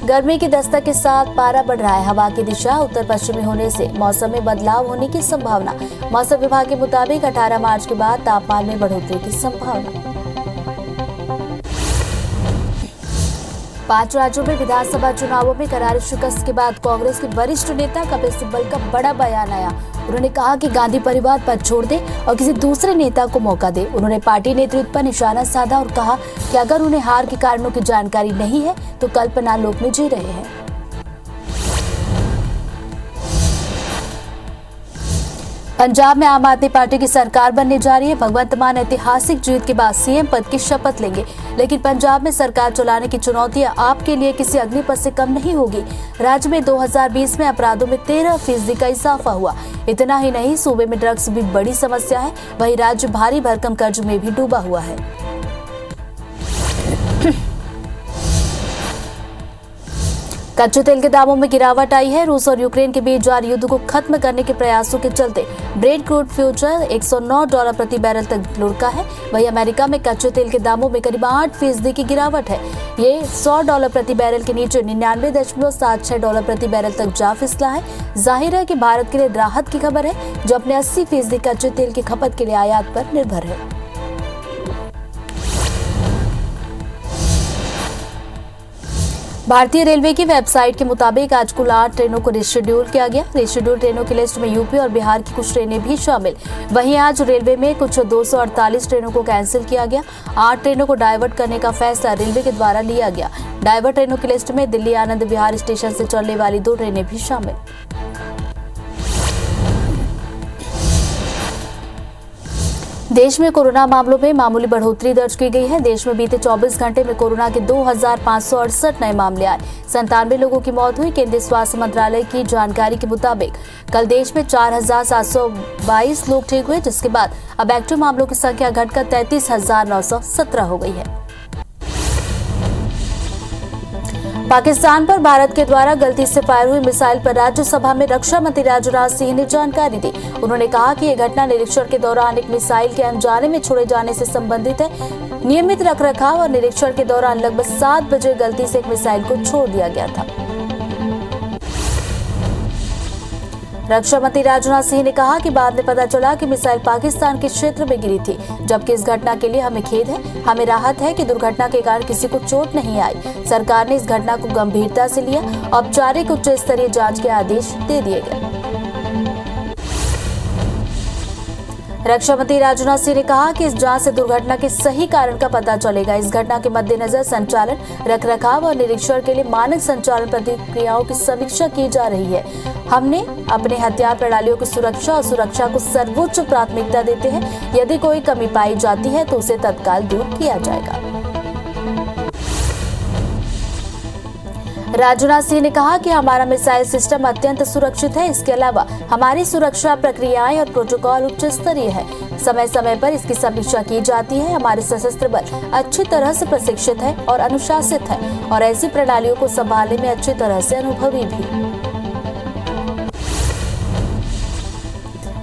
गर्मी की दस्तक के साथ पारा बढ़ रहा है। हवा की दिशा उत्तर पश्चिमी होने से मौसम में बदलाव होने की संभावना। मौसम विभाग के मुताबिक 18 मार्च के बाद तापमान में बढ़ोतरी की संभावना। 5 राज्यों में विधानसभा चुनावों में करारी शिकस्त के बाद कांग्रेस के वरिष्ठ नेता कपिल सिब्बल का बड़ा बयान आया। उन्होंने कहा कि गांधी परिवार पद छोड़ दे और किसी दूसरे नेता को मौका दे। उन्होंने पार्टी नेतृत्व पर निशाना साधा और कहा कि अगर उन्हें हार के कारणों की जानकारी नहीं है तो कल्पना लोक में जी रहे हैं। पंजाब में आम आदमी पार्टी की सरकार बनने जा रही है। भगवंत मान ऐतिहासिक जीत के बाद सीएम पद की शपथ लेंगे, लेकिन पंजाब में सरकार चलाने की चुनौतियां आपके लिए किसी अग्निपथ से कम नहीं होगी। राज्य में 2020 में अपराधों में 13% का इजाफा हुआ। इतना ही नहीं, सूबे में ड्रग्स भी बड़ी समस्या है। वहीं राज्य भारी भरकम कर्ज में भी डूबा हुआ है। कच्चे तेल के दामों में गिरावट आई है। रूस और यूक्रेन के बीच जारी युद्ध को खत्म करने के प्रयासों के चलते ब्रेंट क्रूड फ्यूचर $109 प्रति बैरल तक लुढ़का है। वहीं अमेरिका में कच्चे तेल के दामों में करीब 8% की गिरावट है। ये $100 प्रति बैरल के नीचे $99.76 प्रति बैरल तक जा फिसला है। जाहिर है कि भारत के लिए राहत की खबर है, जो अपने 80% कच्चे तेल की खपत के लिए आयात पर निर्भर है। भारतीय रेलवे की वेबसाइट के मुताबिक आज कुल 8 ट्रेनों को रिशेड्यूल किया गया। रिशेड्यूल ट्रेनों की लिस्ट में यूपी और बिहार की कुछ ट्रेनें भी शामिल। वहीं आज रेलवे में कुछ 248 ट्रेनों को कैंसिल किया गया। 8 ट्रेनों को डाइवर्ट करने का फैसला रेलवे के द्वारा लिया गया। डाइवर्ट ट्रेनों की लिस्ट में दिल्ली आनंद विहार स्टेशन से चलने वाली 2 ट्रेनें भी शामिल। देश में कोरोना मामलों में मामूली बढ़ोतरी दर्ज की गई है। देश में बीते 24 घंटे में कोरोना के 2568 नए मामले आए। 97 लोगों की मौत हुई। केंद्रीय स्वास्थ्य मंत्रालय की जानकारी के मुताबिक कल देश में 4722 लोग ठीक हुए, जिसके बाद अब एक्टिव मामलों की संख्या घटकर 33,917 हो गई है। पाकिस्तान पर भारत के द्वारा गलती से फायर हुई मिसाइल पर राज्यसभा में रक्षा मंत्री राजनाथ सिंह ने जानकारी दी। उन्होंने कहा कि यह घटना निरीक्षण के दौरान एक मिसाइल के अनजाने में छोड़े जाने से संबंधित है। नियमित रखरखाव और निरीक्षण के दौरान लगभग 7 बजे गलती से एक मिसाइल को छोड़ दिया गया था। रक्षा मंत्री राजनाथ सिंह ने कहा कि बाद में पता चला कि मिसाइल पाकिस्तान के क्षेत्र में गिरी थी, जबकि इस घटना के लिए हमें खेद है। हमें राहत है कि दुर्घटना के कारण किसी को चोट नहीं आई। सरकार ने इस घटना को गंभीरता से लिया। औपचारिक उच्च स्तरीय जांच के आदेश दे दिए गए। रक्षा मंत्री राजनाथ सिंह ने कहा कि इस जांच से दुर्घटना के सही कारण का पता चलेगा। इस घटना के मद्देनजर संचालन, रखरखाव और निरीक्षण के लिए मानक संचालन प्रक्रियाओं की समीक्षा की जा रही है। हमने अपने हथियार प्रणालियों की सुरक्षा और सुरक्षा को सर्वोच्च प्राथमिकता देते हैं। यदि कोई कमी पाई जाती है तो उसे तत्काल दूर किया जाएगा। राजनाथ सिंह ने कहा कि हमारा मिसाइल सिस्टम अत्यंत सुरक्षित है। इसके अलावा हमारी सुरक्षा प्रक्रियाएं और प्रोटोकॉल उच्च स्तरीय है। समय समय पर इसकी समीक्षा की जाती है। हमारे सशस्त्र बल अच्छी तरह से प्रशिक्षित है और अनुशासित है और ऐसी प्रणालियों को संभालने में अच्छी तरह से अनुभवी भी।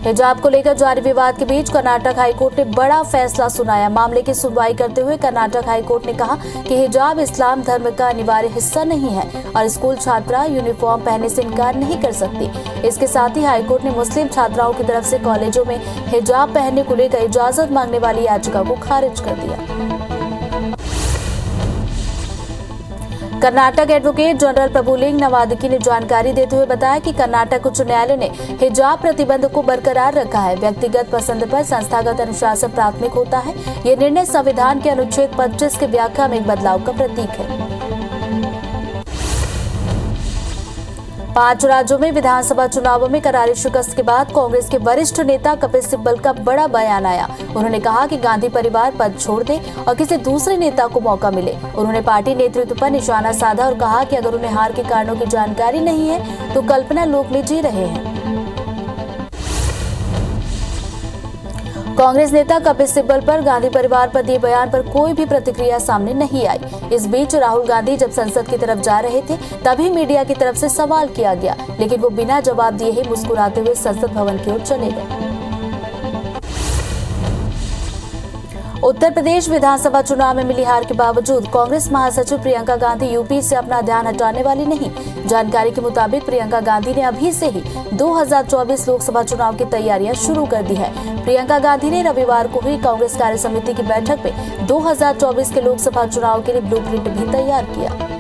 हिजाब को लेकर जारी विवाद के बीच कर्नाटक हाईकोर्ट ने बड़ा फैसला सुनाया। मामले की सुनवाई करते हुए कर्नाटक हाईकोर्ट ने कहा कि हिजाब इस्लाम धर्म का अनिवार्य हिस्सा नहीं है और स्कूल छात्रा यूनिफॉर्म पहनने से इनकार नहीं कर सकती। इसके साथ ही हाईकोर्ट ने मुस्लिम छात्राओं की तरफ से कॉलेजों में हिजाब पहनने को लेकर इजाजत मांगने वाली याचिका को खारिज कर दिया। कर्नाटक एडवोकेट जनरल प्रभुलिंग नवादकी ने जानकारी देते हुए बताया कि कर्नाटक उच्च न्यायालय ने हिजाब प्रतिबंध को बरकरार रखा है। व्यक्तिगत पसंद पर संस्थागत अनुशासन प्राथमिक होता है। ये निर्णय संविधान के अनुच्छेद 25 की व्याख्या में एक बदलाव का प्रतीक है। 5 राज्यों में विधानसभा चुनावों में करारी शिकस्त के बाद कांग्रेस के वरिष्ठ नेता कपिल सिब्बल का बड़ा बयान आया। उन्होंने कहा कि गांधी परिवार पद छोड़ दे और किसी दूसरे नेता को मौका मिले। उन्होंने पार्टी नेतृत्व पर निशाना साधा और कहा कि अगर उन्हें हार के कारणों की जानकारी नहीं है तो कल्पना लोक में जी रहे हैं। कांग्रेस नेता कपिल सिब्बल पर गांधी परिवार पर दिए बयान पर कोई भी प्रतिक्रिया सामने नहीं आई। इस बीच राहुल गांधी जब संसद की तरफ जा रहे थे तभी मीडिया की तरफ से सवाल किया गया, लेकिन वो बिना जवाब दिए ही मुस्कुराते हुए संसद भवन की ओर चले गए। उत्तर प्रदेश विधानसभा चुनाव में मिली हार के बावजूद कांग्रेस महासचिव प्रियंका गांधी यूपी से अपना ध्यान हटाने वाली नहीं। जानकारी के मुताबिक प्रियंका गांधी ने अभी से ही 2024 लोकसभा चुनाव की तैयारियां शुरू कर दी है। प्रियंका गांधी ने रविवार को हुई कांग्रेस कार्य समिति की बैठक में 2024 के लोकसभा चुनाव के लिए ब्लूप्रिंट भी तैयार किया।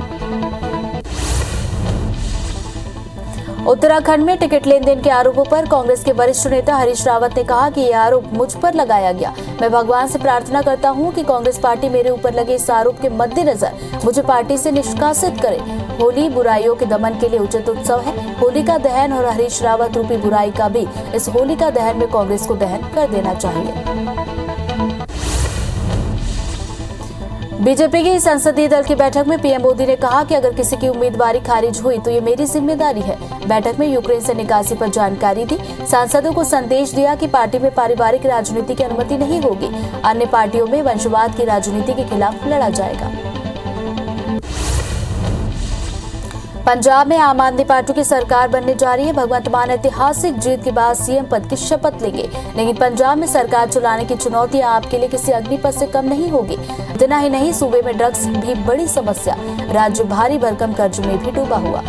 उत्तराखंड में टिकट लेन देन के आरोपों पर कांग्रेस के वरिष्ठ नेता हरीश रावत ने कहा कि यह आरोप मुझ पर लगाया गया। मैं भगवान से प्रार्थना करता हूं कि कांग्रेस पार्टी मेरे ऊपर लगे इस आरोप के मद्देनजर मुझे पार्टी से निष्कासित करे। होली बुराइयों के दमन के लिए उचित उत्सव है। होलिका दहन और हरीश रावत रूपी बुराई का भी इस होलिका दहन में कांग्रेस को दहन कर देना चाहिए। बीजेपी की संसदीय दल की बैठक में पीएम मोदी ने कहा कि अगर किसी की उम्मीदवारी खारिज हुई तो ये मेरी जिम्मेदारी है। बैठक में यूक्रेन से निकासी पर जानकारी दी। सांसदों को संदेश दिया कि पार्टी में पारिवारिक राजनीति की अनुमति नहीं होगी। अन्य पार्टियों में वंशवाद की राजनीति के खिलाफ लड़ा जाएगा। पंजाब में आम आदमी पार्टी की सरकार बनने जा रही है। भगवंत मान ऐतिहासिक जीत के बाद सीएम पद की शपथ लेंगे, लेकिन पंजाब में सरकार चलाने की चुनौतियां आपके लिए किसी अग्निपथ से कम नहीं होगी। इतना ही नहीं, सूबे में ड्रग्स भी बड़ी समस्या। राज्य भारी भरकम कर्ज में भी डूबा हुआ।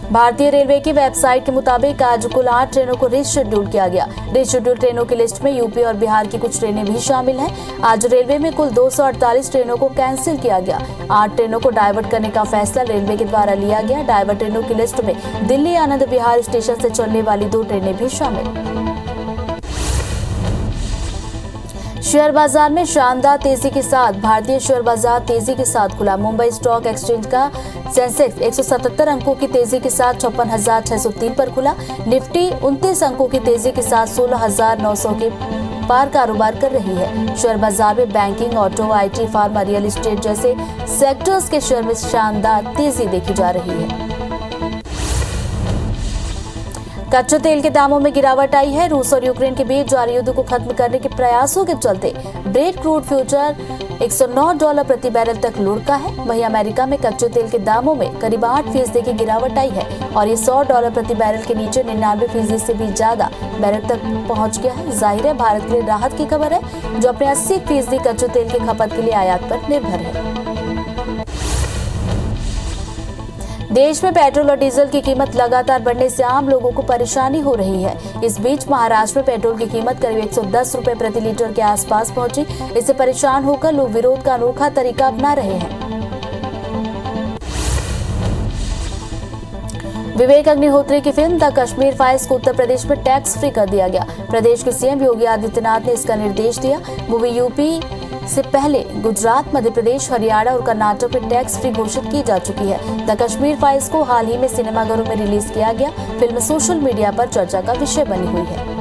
भारतीय रेलवे की वेबसाइट के मुताबिक आज कुल 8 ट्रेनों को रीशेड्यूल किया गया। रीशेड्यूल ट्रेनों की लिस्ट में यूपी और बिहार की कुछ ट्रेनें भी शामिल हैं। आज रेलवे में कुल 248 ट्रेनों को कैंसिल किया गया। 8 ट्रेनों को डाइवर्ट करने का फैसला रेलवे के द्वारा लिया गया। डाइवर्ट ट्रेनों की लिस्ट में दिल्ली आनंद विहार स्टेशन से चलने वाली 2 ट्रेनें भी शामिल। शेयर बाजार में शानदार तेजी के साथ भारतीय शेयर बाजार तेजी के साथ खुला। मुंबई स्टॉक एक्सचेंज का सेंसेक्स 177 अंकों की तेजी के साथ 56,603 पर खुला। निफ्टी 29 अंकों की तेजी के साथ 16,900 के पार कारोबार कर रही है। शेयर बाजार में banking, auto, IT, pharma, real estate जैसे सेक्टर्स के शेयर में शानदार तेजी देखी जा रही है। कच्चे तेल के दामों में गिरावट आई है। रूस और यूक्रेन के बीच जारी युद्ध को खत्म करने के प्रयासों के चलते ब्रेंट क्रूड फ्यूचर $109 प्रति बैरल तक लुढ़का है। वहीं अमेरिका में कच्चे तेल के दामों में करीब 8% की गिरावट आई है और ये $100 प्रति बैरल के नीचे 99% से भी ज्यादा बैरल तक पहुंच गया है। जाहिर है भारत के लिए राहत की खबर है, जो अपने 80% कच्चे तेल की खपत के लिए आयात पर निर्भर है। देश में पेट्रोल और डीजल की कीमत लगातार बढ़ने से आम लोगों को परेशानी हो रही है। इस बीच महाराष्ट्र में पेट्रोल की कीमत करीब 110 रुपए प्रति लीटर के आसपास पहुंची। इससे परेशान होकर लोग विरोध का अनोखा तरीका अपना रहे हैं। विवेक अग्निहोत्री की फिल्म द कश्मीर फाइल्स को उत्तर प्रदेश में टैक्स फ्री कर दिया गया। प्रदेश के सीएम योगी आदित्यनाथ ने इसका निर्देश दिया। मूवी यूपी से पहले गुजरात, मध्य प्रदेश, हरियाणा और कर्नाटक में टैक्स फ्री घोषित की जा चुकी है। द कश्मीर फाइल्स को हाल ही में सिनेमाघरों में रिलीज किया गया। फिल्म सोशल मीडिया पर चर्चा का विषय बनी हुई है।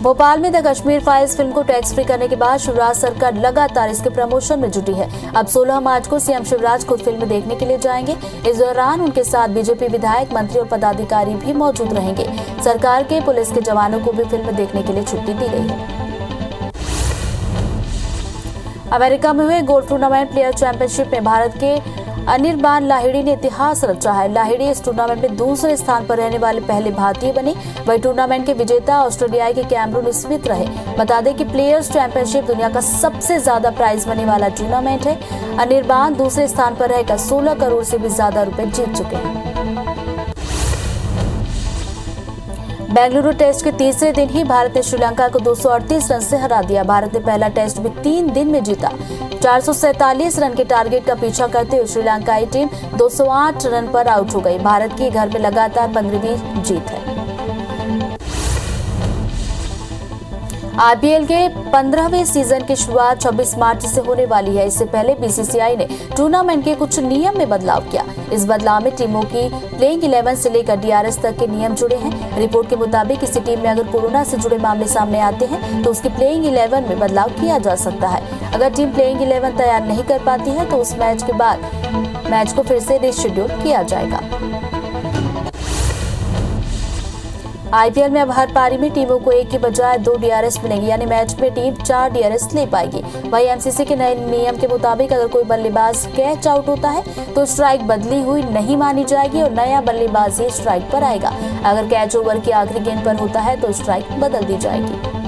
भोपाल में द कश्मीर फाइल्स फिल्म को टैक्स फ्री करने के बाद शिवराज सरकार लगातार इसके प्रमोशन में जुटी है। अब 16 मार्च को सीएम शिवराज खुद फिल्म देखने के लिए जाएंगे। इस दौरान उनके साथ बीजेपी विधायक, मंत्री और पदाधिकारी भी मौजूद रहेंगे। सरकार के पुलिस के जवानों को भी फिल्म देखने के लिए छुट्टी दी गई है। अमेरिका में हुए गोल्फ टूर्नामेंट प्लेयर चैंपियनशिप में भारत के अनिर्बान लाहिड़ी ने इतिहास रचा है। लाहिड़ी इस टूर्नामेंट में दूसरे स्थान पर रहने वाले पहले भारतीय बने। वही टूर्नामेंट के विजेता ऑस्ट्रेलियाई के कैमरून स्मिथ रहे। बता दें कि प्लेयर्स चैंपियनशिप दुनिया का सबसे ज्यादा प्राइज मनी वाला टूर्नामेंट है। अनिर्बान दूसरे स्थान पर रहकर 16 करोड़ से भी ज्यादा रुपए जीत चुके हैं। बेंगलुरु टेस्ट के तीसरे दिन ही भारत ने श्रीलंका को 238 रन से हरा दिया। भारत ने पहला टेस्ट भी 3 दिन में जीता। 447 रन के टारगेट का पीछा करते हुए श्रीलंकाई टीम 208 रन पर आउट हो गई। भारत की घर में लगातार 15वीं जीत है। आईपीएल के 15वें सीजन की शुरुआत 26 मार्च से होने वाली है। इससे पहले बीसीसीआई ने टूर्नामेंट के कुछ नियम में बदलाव किया। इस बदलाव में टीमों की प्लेइंग 11 से लेकर डीआरएस तक के नियम जुड़े हैं। रिपोर्ट के मुताबिक किसी टीम में अगर कोरोना से जुड़े मामले सामने आते हैं तो उसकी प्लेइंग 11 में बदलाव किया जा सकता है। अगर टीम प्लेइंग 11 तैयार नहीं कर पाती है तो उस मैच के बाद मैच को फिर से रिशेड्यूल किया जाएगा। आईपीएल में अब हर पारी में टीमों को 1 की बजाय 2 डीआरएस मिलेंगे, यानी मैच में टीम 4 डीआरएस ले पाएगी। वहीं एमसीसी के नए नियम के मुताबिक अगर कोई बल्लेबाज कैच आउट होता है तो स्ट्राइक बदली हुई नहीं मानी जाएगी और नया बल्लेबाज ही स्ट्राइक पर आएगा। अगर कैच ओवर की आखिरी गेंद पर होता है तो स्ट्राइक बदल दी जाएगी।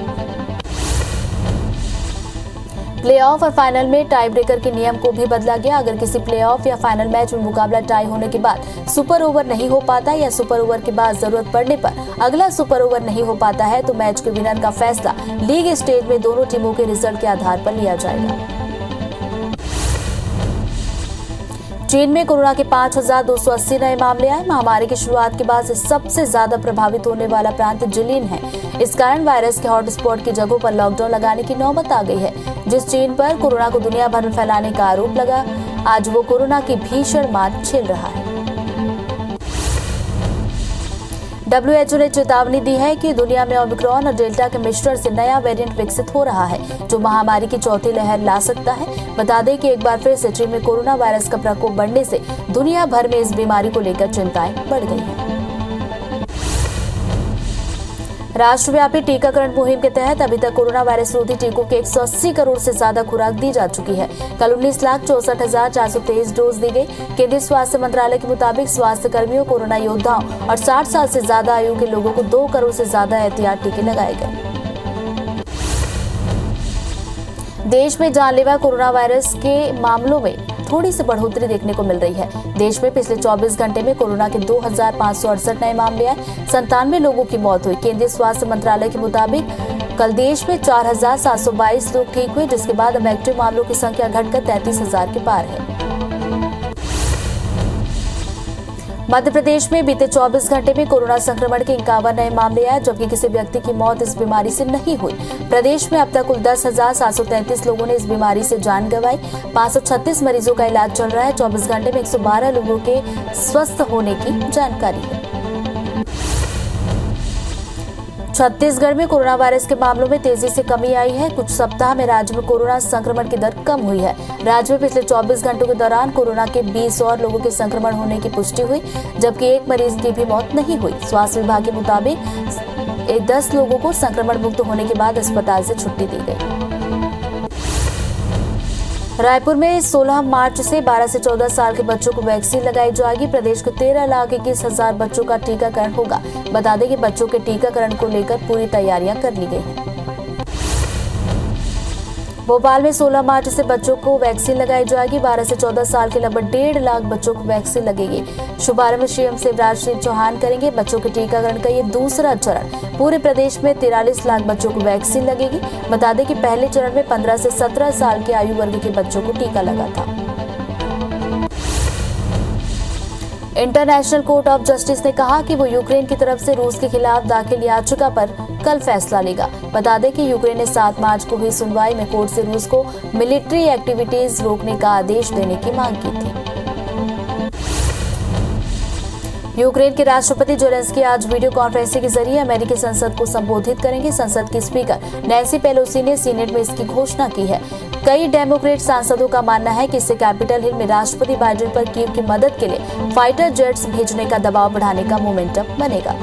प्लेऑफ और फाइनल में टाई ब्रेकर के नियम को भी बदला गया। अगर किसी प्लेऑफ या फाइनल मैच में मुकाबला टाई होने के बाद सुपर ओवर नहीं हो पाता या सुपर ओवर के बाद जरूरत पड़ने पर अगला सुपर ओवर नहीं हो पाता है तो मैच के विनर का फैसला लीग स्टेज में दोनों टीमों के रिजल्ट के आधार पर लिया जाएगा। चीन में कोरोना के 5,280 नए मामले आए। महामारी की शुरुआत के बाद से सबसे ज्यादा प्रभावित होने वाला प्रांत जिलिन है। इस कारण वायरस के हॉटस्पॉट की जगहों पर लॉकडाउन लगाने की नौबत आ गई है। जिस चीन पर कोरोना को दुनिया भर में फैलाने का आरोप लगा, आज वो कोरोना की भीषण मात झेल रहा है। WHO ने चेतावनी दी है कि दुनिया में ओमिक्रॉन और डेल्टा के मिश्रण से नया वेरिएंट विकसित हो रहा है जो महामारी की चौथी लहर ला सकता है। बता दें कि एक बार फिर से चीन में कोरोना वायरस का प्रकोप बढ़ने से दुनिया भर में इस बीमारी को लेकर चिंताएं बढ़ गई हैं। राष्ट्रव्यापी टीकाकरण मुहिम के तहत अभी तक कोरोना वायरस रोधी टीकों के 180 करोड़ से ज्यादा खुराक दी जा चुकी है। कल 19,64,423 डोज दी गई। केंद्रीय स्वास्थ्य मंत्रालय के मुताबिक स्वास्थ्य कर्मियों, कोरोना योद्धाओं और 60 साल से ज्यादा आयु के लोगों को 2 करोड़ से ज्यादा एहतियात टीके लगाए गए। देश में जानलेवा कोरोना वायरस के मामलों में थोड़ी सी बढ़ोतरी देखने को मिल रही है। देश में पिछले 24 घंटे में कोरोना के 2,568 नए मामले आए। 97 लोगों की मौत हुई। केंद्रीय स्वास्थ्य मंत्रालय के मुताबिक कल देश में 4,722 लोग ठीक हुए, जिसके बाद अब एक्टिव मामलों की संख्या घटकर 33,000 के पार है। मध्य प्रदेश में बीते 24 घंटे में कोरोना संक्रमण के 51 नए मामले आए, जबकि किसी व्यक्ति की मौत इस बीमारी से नहीं हुई। प्रदेश में अब तक कुल 10,733 लोगों ने इस बीमारी से जान गंवाई। 536 मरीजों का इलाज चल रहा है। 24 घंटे में 112 लोगों के स्वस्थ होने की जानकारी है। छत्तीसगढ़ में कोरोना वायरस के मामलों में तेजी से कमी आई है। कुछ सप्ताह में राज्य में कोरोना संक्रमण की दर कम हुई है। राज्य में पिछले 24 घंटों के दौरान कोरोना के 20 और लोगों के संक्रमण होने की पुष्टि हुई, जबकि एक मरीज की भी मौत नहीं हुई। स्वास्थ्य विभाग के मुताबिक 10 लोगों को संक्रमण मुक्त होने के बाद अस्पताल से छुट्टी दी गई। रायपुर में 16 मार्च से 12 से 14 साल के बच्चों को वैक्सीन लगाई जाएगी। प्रदेश के 13,21,000 बच्चों का टीकाकरण होगा। बता दें कि बच्चों के टीकाकरण को लेकर पूरी तैयारियां कर ली गई हैं। भोपाल में 16 मार्च से बच्चों को वैक्सीन लगाई जाएगी। 12 से 14 साल के लगभग 1.5 लाख बच्चों को वैक्सीन लगेगी। शुभारंभ सीएम शिवराज सिंह चौहान करेंगे। बच्चों के टीकाकरण का ये दूसरा चरण। पूरे प्रदेश में 43 लाख बच्चों को वैक्सीन लगेगी। बता दें कि पहले चरण में 15 से 17 साल के आयु वर्ग के बच्चों को टीका लगा था। इंटरनेशनल कोर्ट ऑफ जस्टिस ने कहा कि वो यूक्रेन की तरफ से रूस के खिलाफ दाखिल याचिका पर कल फैसला लेगा। बता दें कि यूक्रेन ने 7 मार्च को हुई सुनवाई में कोर्ट से रूस को मिलिट्री एक्टिविटीज रोकने का आदेश देने की मांग की थी। यूक्रेन के राष्ट्रपति जेलेंस्की आज वीडियो कॉन्फ्रेंसिंग के जरिए अमेरिकी संसद को संबोधित करेंगे। संसद की स्पीकर नैन्सी पेलोसी ने सीनेट में इसकी घोषणा की है। कई डेमोक्रेट सांसदों का मानना है कि इससे कैपिटल हिल में राष्ट्रपति बाइडेन पर कीव की मदद के लिए फाइटर जेट्स भेजने का दबाव बढ़ाने का मोमेंटम बनेगा।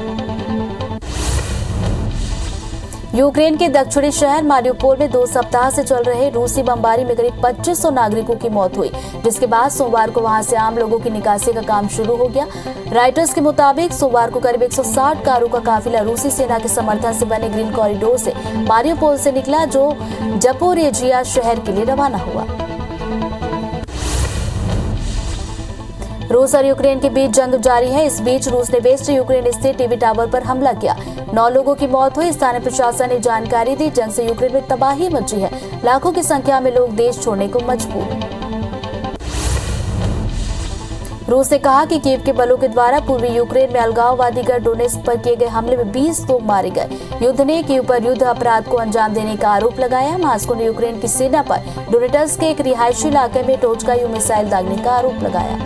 यूक्रेन के दक्षिणी शहर मारिउपोल में 2 सप्ताह से चल रहे रूसी बमबारी में करीब 2500 नागरिकों की मौत हुई, जिसके बाद सोमवार को वहां से आम लोगों की निकासी का काम शुरू हो गया। राइटर्स के मुताबिक सोमवार को करीब 160 कारों का काफिला रूसी सेना के समर्थन से बने ग्रीन कॉरिडोर से मारिउपोल से निकला, जो जपोरेजिया शहर के लिए रवाना हुआ। रूस और यूक्रेन के बीच जंग जारी है। इस बीच रूस ने वेस्ट यूक्रेन स्थित टीवी टावर पर हमला किया। 9 लोगों की मौत हुई। स्थानीय प्रशासन ने जानकारी दी। जंग से यूक्रेन में तबाही मची है। लाखों की संख्या में लोग देश छोड़ने को मजबूर। रूस ने कहा कि कीव के बलों के द्वारा पूर्वी यूक्रेन में अलगाववादी गढ़ डोनेत्स्क पर किए गए हमले में 20 लोग मारे गए। युद्ध ने कीव पर युद्ध अपराध को अंजाम देने का आरोप लगाया। मॉस्को ने यूक्रेन की सेना पर डोनेट्स्क के एक रिहायशी इलाके में टोचका-यू मिसाइल दागने का आरोप लगाया।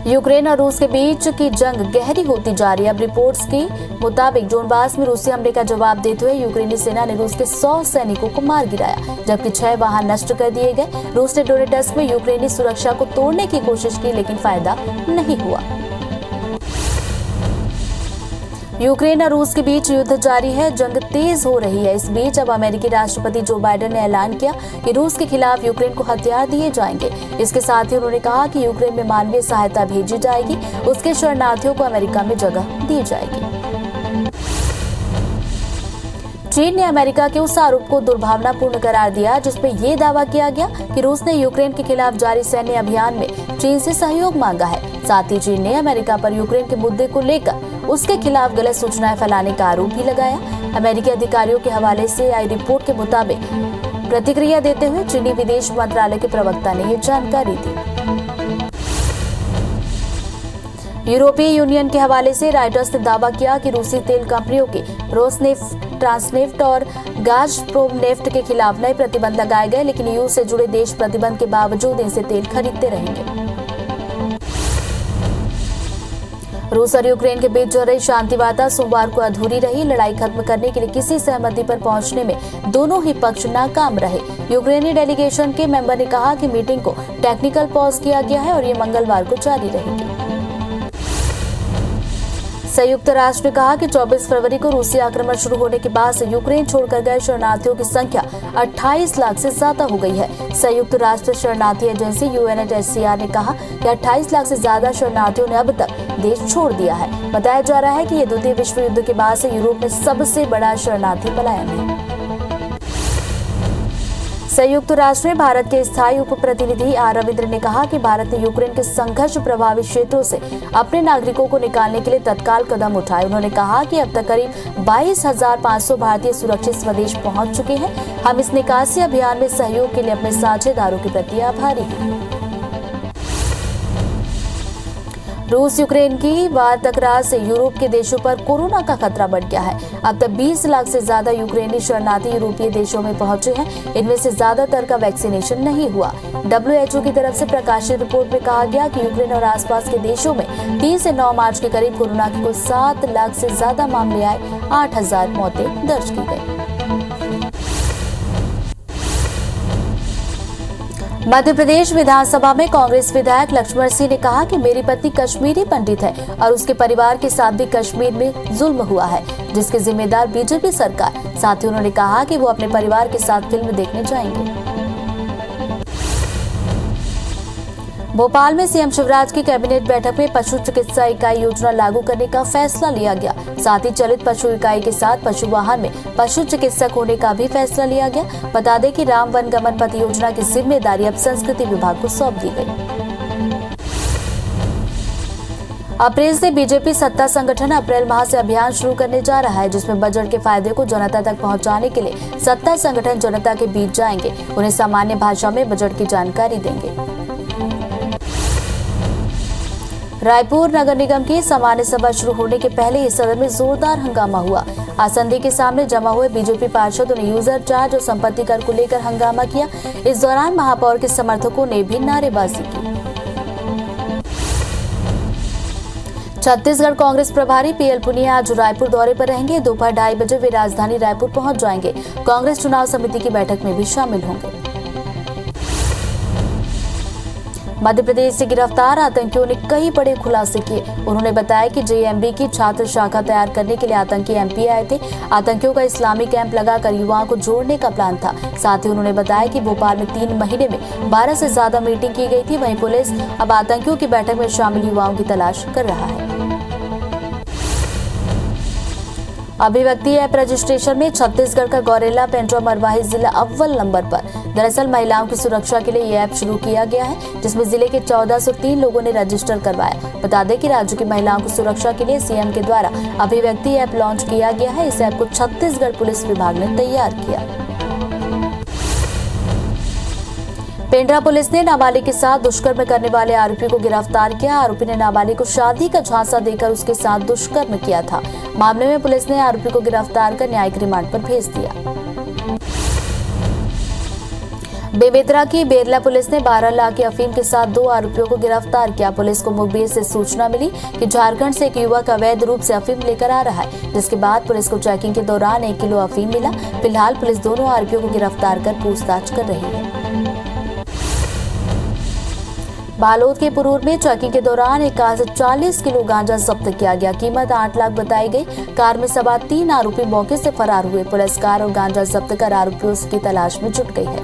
यूक्रेन और रूस के बीच की जंग गहरी होती जा रही है। अब रिपोर्ट्स के मुताबिक डोनबास में रूसी हमले का जवाब देते हुए यूक्रेनी सेना ने रूस के 100 सैनिकों को मार गिराया, जबकि 6 वाहन नष्ट कर दिए गए। रूस ने डोनेट्स्क में यूक्रेनी सुरक्षा को तोड़ने की कोशिश की, लेकिन फायदा नहीं हुआ। यूक्रेन और रूस के बीच युद्ध जारी है। जंग तेज हो रही है। इस बीच अब अमेरिकी राष्ट्रपति जो बाइडेन ने ऐलान किया कि रूस के खिलाफ यूक्रेन को हथियार दिए जाएंगे। इसके साथ ही उन्होंने कहा कि यूक्रेन में मानवीय सहायता भेजी जाएगी। उसके शरणार्थियों को अमेरिका में जगह दी जाएगी। चीन ने अमेरिका के उस आरोप को दुर्भावनापूर्ण करार दिया जिसमें ये दावा किया गया कि रूस ने यूक्रेन के खिलाफ जारी सैन्य अभियान में चीन से सहयोग मांगा है। साथ ही चीन ने अमेरिका पर यूक्रेन के मुद्दे को लेकर उसके खिलाफ गलत सूचनाएं फैलाने का आरोप भी लगाया। अमेरिकी अधिकारियों के हवाले से आई रिपोर्ट के मुताबिक प्रतिक्रिया देते हुए चीनी विदेश मंत्रालय के प्रवक्ता ने ये जानकारी दी। यूरोपीय यूनियन के हवाले से रॉयटर्स ने दावा किया कि रूसी तेल कंपनियों के रोसनेफ्ट, ट्रांसनेफ्ट और गाज़प्रोम के खिलाफ नए प्रतिबंध लगाए गए, लेकिन यूरोप से जुड़े देश प्रतिबंध के बावजूद इनसे तेल खरीदते रहेंगे। रूस और यूक्रेन के बीच चल रही शांति वार्ता सोमवार को अधूरी रही। लड़ाई खत्म करने के लिए किसी सहमति पर पहुंचने में दोनों ही पक्ष नाकाम रहे। यूक्रेनी डेलीगेशन के मेंबर ने कहा कि मीटिंग को टेक्निकल पॉज किया गया है और ये मंगलवार को जारी रहेगी। संयुक्त राष्ट्र ने कहा कि 24 फरवरी को रूसी आक्रमण शुरू होने के बाद से यूक्रेन छोड़कर गए शरणार्थियों की संख्या 28 लाख से ज्यादा हो गई है। संयुक्त राष्ट्र शरणार्थी एजेंसी UNHCR ने कहा कि 28 लाख से ज्यादा शरणार्थियों ने अब तक देश छोड़ दिया है। बताया जा रहा है कि ये द्वितीय विश्व युद्ध के बाद से यूरोप में सबसे बड़ा शरणार्थी पलायन है। संयुक्त राष्ट्र में भारत के स्थायी उप प्रतिनिधि आर रविंद्र ने कहा कि भारत ने यूक्रेन के संघर्ष प्रभावित क्षेत्रों से अपने नागरिकों को निकालने के लिए तत्काल कदम उठाए। उन्होंने कहा कि अब तक करीब 22,500 भारतीय सुरक्षित स्वदेश पहुंच चुके हैं। हम इस निकासी अभियान में सहयोग के लिए अपने साझेदारों के प्रति आभारी हैं। रूस यूक्रेन की वार तकरार से यूरोप के देशों पर कोरोना का खतरा बढ़ गया है। अब तक 20 लाख से ज्यादा यूक्रेनी शरणार्थी यूरोपीय देशों में पहुंचे हैं। इनमें से ज्यादातर का वैक्सीनेशन नहीं हुआ। WHO की तरफ से प्रकाशित रिपोर्ट में कहा गया कि यूक्रेन और आसपास के देशों में 3 से 9 मार्च के करीब कोरोना के कुल 7 लाख से ज्यादा मामले आए। 8,000 मौतें दर्ज की गई। मध्य प्रदेश विधानसभा में कांग्रेस विधायक लक्ष्मण सिंह ने कहा कि मेरी पत्नी कश्मीरी पंडित है और उसके परिवार के साथ भी कश्मीर में जुल्म हुआ है, जिसके जिम्मेदार बीजेपी सरकार। साथ ही उन्होंने कहा कि वो अपने परिवार के साथ फिल्म देखने जाएंगे। भोपाल में सीएम शिवराज की कैबिनेट बैठक में पशु चिकित्सा इकाई योजना लागू करने का फैसला लिया गया। साथ ही चलित पशु इकाई के साथ पशु वाहन में पशु चिकित्सक होने का भी फैसला लिया गया। बता दें कि राम वन गमन पथ योजना की जिम्मेदारी अब संस्कृति विभाग को सौंप दी गई। अप्रैल से बीजेपी सत्ता संगठन अप्रैल माह से अभियान शुरू करने जा रहा है, जिसमें बजट के फायदे को जनता तक पहुंचाने के लिए सत्ता संगठन जनता के बीच जाएंगे। उन्हें सामान्य भाषा में बजट की जानकारी देंगे। रायपुर नगर निगम की सामान्य सभा शुरू होने के पहले इस सदन में जोरदार हंगामा हुआ। आसंदी के सामने जमा हुए बीजेपी पार्षदों ने यूजर चार्ज और संपत्ति कर को लेकर हंगामा किया। इस दौरान महापौर के समर्थकों ने भी नारेबाजी की। छत्तीसगढ़ कांग्रेस प्रभारी पीएल पुनिया आज रायपुर दौरे पर रहेंगे। दोपहर 2:30 बजे वे राजधानी रायपुर पहुंच जाएंगे। कांग्रेस चुनाव समिति की बैठक में भी शामिल होंगे। मध्य प्रदेश से गिरफ्तार आतंकियों ने कई बड़े खुलासे किए। उन्होंने बताया कि जेएमबी की छात्र शाखा तैयार करने के लिए आतंकी एमपी आए थे। आतंकियों का इस्लामी कैंप लगाकर युवाओं को जोड़ने का प्लान था। साथ ही उन्होंने बताया कि भोपाल में 3 महीने में 12 से ज्यादा मीटिंग की गई थी। वहीं पुलिस अब आतंकियों की बैठक में शामिल युवाओं की तलाश कर रहा है। अभिव्यक्ति ऐप रजिस्ट्रेशन में छत्तीसगढ़ का गौरेला पेंड्रा मरवाही जिला अव्वल नंबर पर। दरअसल महिलाओं की सुरक्षा के लिए ये ऐप शुरू किया गया है, जिसमें जिले के 1403 लोगों ने रजिस्टर करवाया। बता दें कि राज्य की महिलाओं की सुरक्षा के लिए सीएम के द्वारा अभिव्यक्ति ऐप लॉन्च किया गया है। इस ऐप को छत्तीसगढ़ पुलिस विभाग ने तैयार किया। पेंड्रा पुलिस ने नाबालिग के साथ दुष्कर्म करने वाले आरोपी को गिरफ्तार किया। आरोपी ने नाबालिग को शादी का झांसा देकर उसके साथ दुष्कर्म किया था। मामले में पुलिस ने आरोपी को गिरफ्तार कर न्यायिक रिमांड पर भेज दिया। बेमेतरा की बेरला पुलिस ने 12 लाख की अफीम के साथ 2 आरोपियों को गिरफ्तार किया। पुलिस को मुखबिर से सूचना मिली कि झारखंड से एक युवक अवैध रूप से अफीम लेकर आ रहा है, जिसके बाद पुलिस को चेकिंग के दौरान 1 किलो अफीम मिला। फिलहाल पुलिस दोनों आरोपियों को गिरफ्तार कर पूछताछ कर रही है। बालोद के पुरूर में चेकिंग के दौरान एक कार से 40 किलो गांजा जब्त किया गया। कीमत 8 लाख बताई गई। कार में सवार 3 आरोपी मौके से फरार हुए। पुलिस कार और गांजा जब्त कर आरोपियों की तलाश में जुट गई है।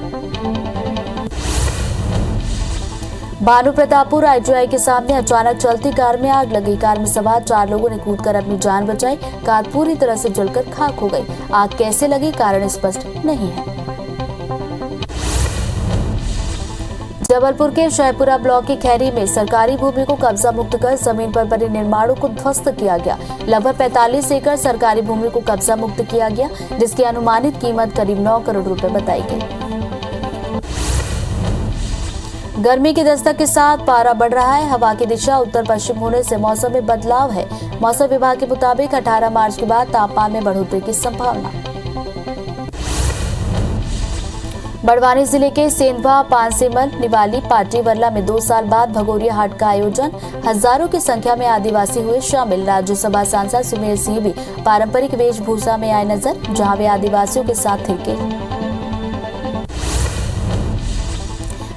भानु प्रतापपुर आईटीआई के सामने अचानक चलती कार में आग लगी। कार में सवार 4 लोगों ने कूदकर अपनी जान बचाई। कार पूरी तरह से जलकर खाक हो गई। आग कैसे लगी, कारण स्पष्ट नहीं है। जबलपुर के शहपुरा ब्लॉक की खैरी में सरकारी भूमि को कब्जा मुक्त कर जमीन पर बने निर्माणों को ध्वस्त किया गया। लगभग 45 एकड़ सरकारी भूमि को कब्जा मुक्त किया गया, जिसकी अनुमानित कीमत करीब 9 करोड़ रुपए बताई गई। गर्मी की दस्तक के साथ पारा बढ़ रहा है। हवा की दिशा उत्तर पश्चिम होने से मौसम में बदलाव है। मौसम विभाग के मुताबिक 18 मार्च के बाद तापमान में बढ़ोतरी की संभावना। बड़वानी जिले के सेंधवा, पानसेमल, निवाली, पाटी, वर्ला में 2 साल बाद भगोरिया हाट का आयोजन। हजारों की संख्या में आदिवासी हुए शामिल। राज्यसभा सांसद सुमेर सिंह भी पारंपरिक वेशभूषा में आए नजर, जहां वे आदिवासियों के साथ थिरके।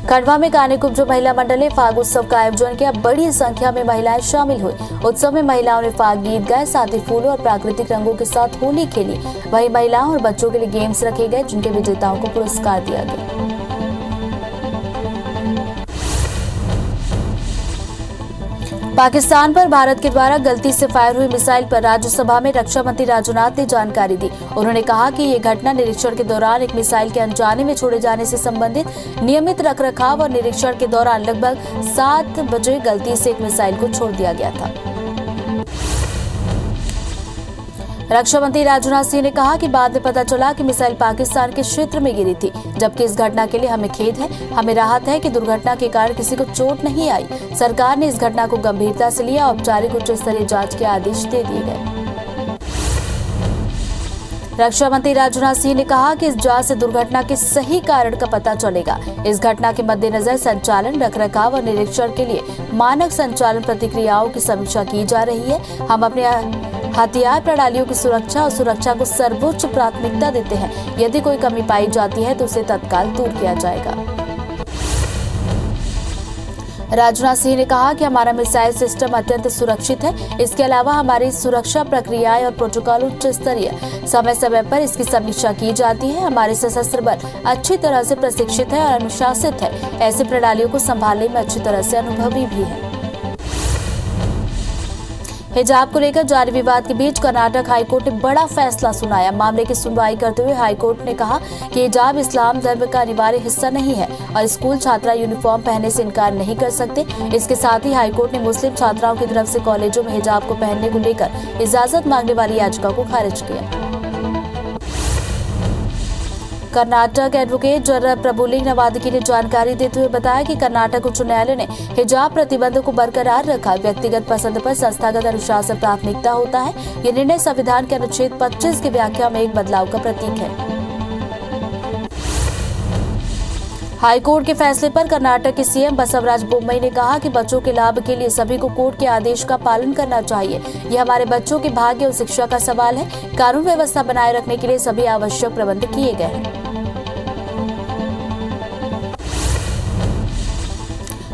खंडवा में कानीकुब्ज महिला मंडल ने फाग उत्सव का आयोजन किया। बड़ी संख्या में महिलाएं शामिल हुई। उत्सव में महिलाओं ने फाग गीत गाए, साथ ही फूलों और प्राकृतिक रंगों के साथ होली खेली। वहीं महिलाओं और बच्चों के लिए गेम्स रखे गए, जिनके विजेताओं को पुरस्कार दिया गया। पाकिस्तान पर भारत के द्वारा गलती से फायर हुई मिसाइल पर राज्यसभा में रक्षा मंत्री राजनाथ ने जानकारी दी। उन्होंने कहा कि ये घटना निरीक्षण के दौरान एक मिसाइल के अनजाने में छोड़े जाने से संबंधित नियमित रखरखाव और निरीक्षण के दौरान लगभग 7 बजे गलती से एक मिसाइल को छोड़ दिया गया था। रक्षा मंत्री राजनाथ सिंह ने कहा कि बाद में पता चला कि मिसाइल पाकिस्तान के क्षेत्र में गिरी थी, जबकि इस घटना के लिए हमें खेद है। हमें राहत है कि दुर्घटना के कारण किसी को चोट नहीं आई। सरकार ने इस घटना को गंभीरता से लिया। औपचारिक उच्च स्तरीय जांच के आदेश दे दिए गए। रक्षा मंत्री राजनाथ सिंह ने कहा कि इस जांच से दुर्घटना के सही कारण का पता चलेगा। इस घटना के मद्देनजर संचालन, रखरखाव और निरीक्षण के लिए मानक संचालन प्रक्रियाओं की समीक्षा की जा रही है। हम अपने हथियार प्रणालियों की सुरक्षा और सुरक्षा को सर्वोच्च प्राथमिकता देते हैं। यदि कोई कमी पाई जाती है तो उसे तत्काल दूर किया जाएगा। राजनाथ सिंह ने कहा कि हमारा मिसाइल सिस्टम अत्यंत सुरक्षित है। इसके अलावा हमारी सुरक्षा प्रक्रियाएं और प्रोटोकॉल उच्च स्तरीय, समय समय पर इसकी समीक्षा की जाती है। हमारे सशस्त्र बल अच्छी तरह से प्रशिक्षित है और अनुशासित है। ऐसी प्रणालियों को संभालने में अच्छी तरह से अनुभवी भी है। हिजाब को लेकर जारी विवाद के बीच कर्नाटक हाईकोर्ट ने बड़ा फैसला सुनाया। मामले की सुनवाई करते हुए हाईकोर्ट ने कहा कि हिजाब इस्लाम धर्म का अनिवार्य हिस्सा नहीं है और स्कूल छात्रा यूनिफॉर्म पहनने से इनकार नहीं कर सकते। इसके साथ ही हाईकोर्ट ने मुस्लिम छात्राओं की तरफ से कॉलेजों में हिजाब को पहनने को लेकर इजाजत मांगने वाली याचिका को खारिज किया। कर्नाटक एडवोकेट जनरल प्रभुलिंग नवादकी ने जानकारी देते हुए बताया कि कर्नाटक उच्च न्यायालय ने हिजाब प्रतिबंध को बरकरार रखा। व्यक्तिगत पसंद पर संस्थागत अनुशासन प्राथमिकता होता है। ये निर्णय संविधान के अनुच्छेद 25 की व्याख्या में एक बदलाव का प्रतीक है। हाईकोर्ट के फैसले पर कर्नाटक के सीएम बसवराज बोम्मई ने कहा कि बच्चों के लाभ के लिए सभी को कोर्ट के आदेश का पालन करना चाहिए। यह हमारे बच्चों के भाग्य और शिक्षा का सवाल है। कानून व्यवस्था बनाए रखने के लिए सभी आवश्यक प्रबंध किए गए हैं।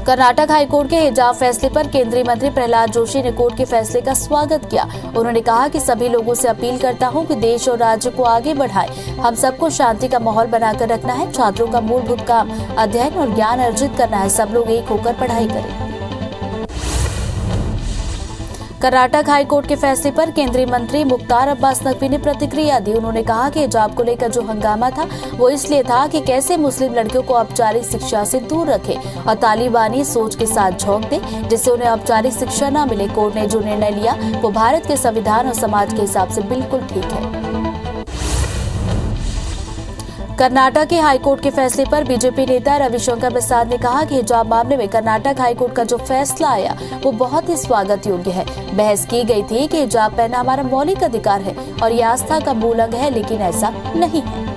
कर्नाटक हाईकोर्ट के हिजाब फैसले पर केंद्रीय मंत्री प्रहलाद जोशी ने कोर्ट के फैसले का स्वागत किया। उन्होंने कहा कि सभी लोगों से अपील करता हूं कि देश और राज्य को आगे बढ़ाएं। हम सबको शांति का माहौल बनाकर रखना है। छात्रों का मूलभूत काम अध्ययन और ज्ञान अर्जित करना है। सब लोग एक होकर पढ़ाई करें। कर्नाटक हाईकोर्ट के फैसले पर केंद्रीय मंत्री मुख्तार अब्बास नकवी ने प्रतिक्रिया दी। उन्होंने कहा कि हिजाब को लेकर जो हंगामा था वो इसलिए था कि कैसे मुस्लिम लड़कियों को औपचारिक शिक्षा से दूर रखे और तालिबानी सोच के साथ झोंक दे जिससे उन्हें औपचारिक शिक्षा न मिले। कोर्ट ने जो निर्णय लिया वो भारत के संविधान और समाज के हिसाब से बिल्कुल ठीक है। कर्नाटक के हाईकोर्ट के फैसले पर बीजेपी नेता रविशंकर प्रसाद ने कहा कि हिजाब मामले में कर्नाटक हाईकोर्ट का जो फैसला आया वो बहुत ही स्वागत योग्य है। बहस की गई थी कि हिजाब पहनना हमारा मौलिक अधिकार है और ये आस्था का मूल अंग है, लेकिन ऐसा नहीं है।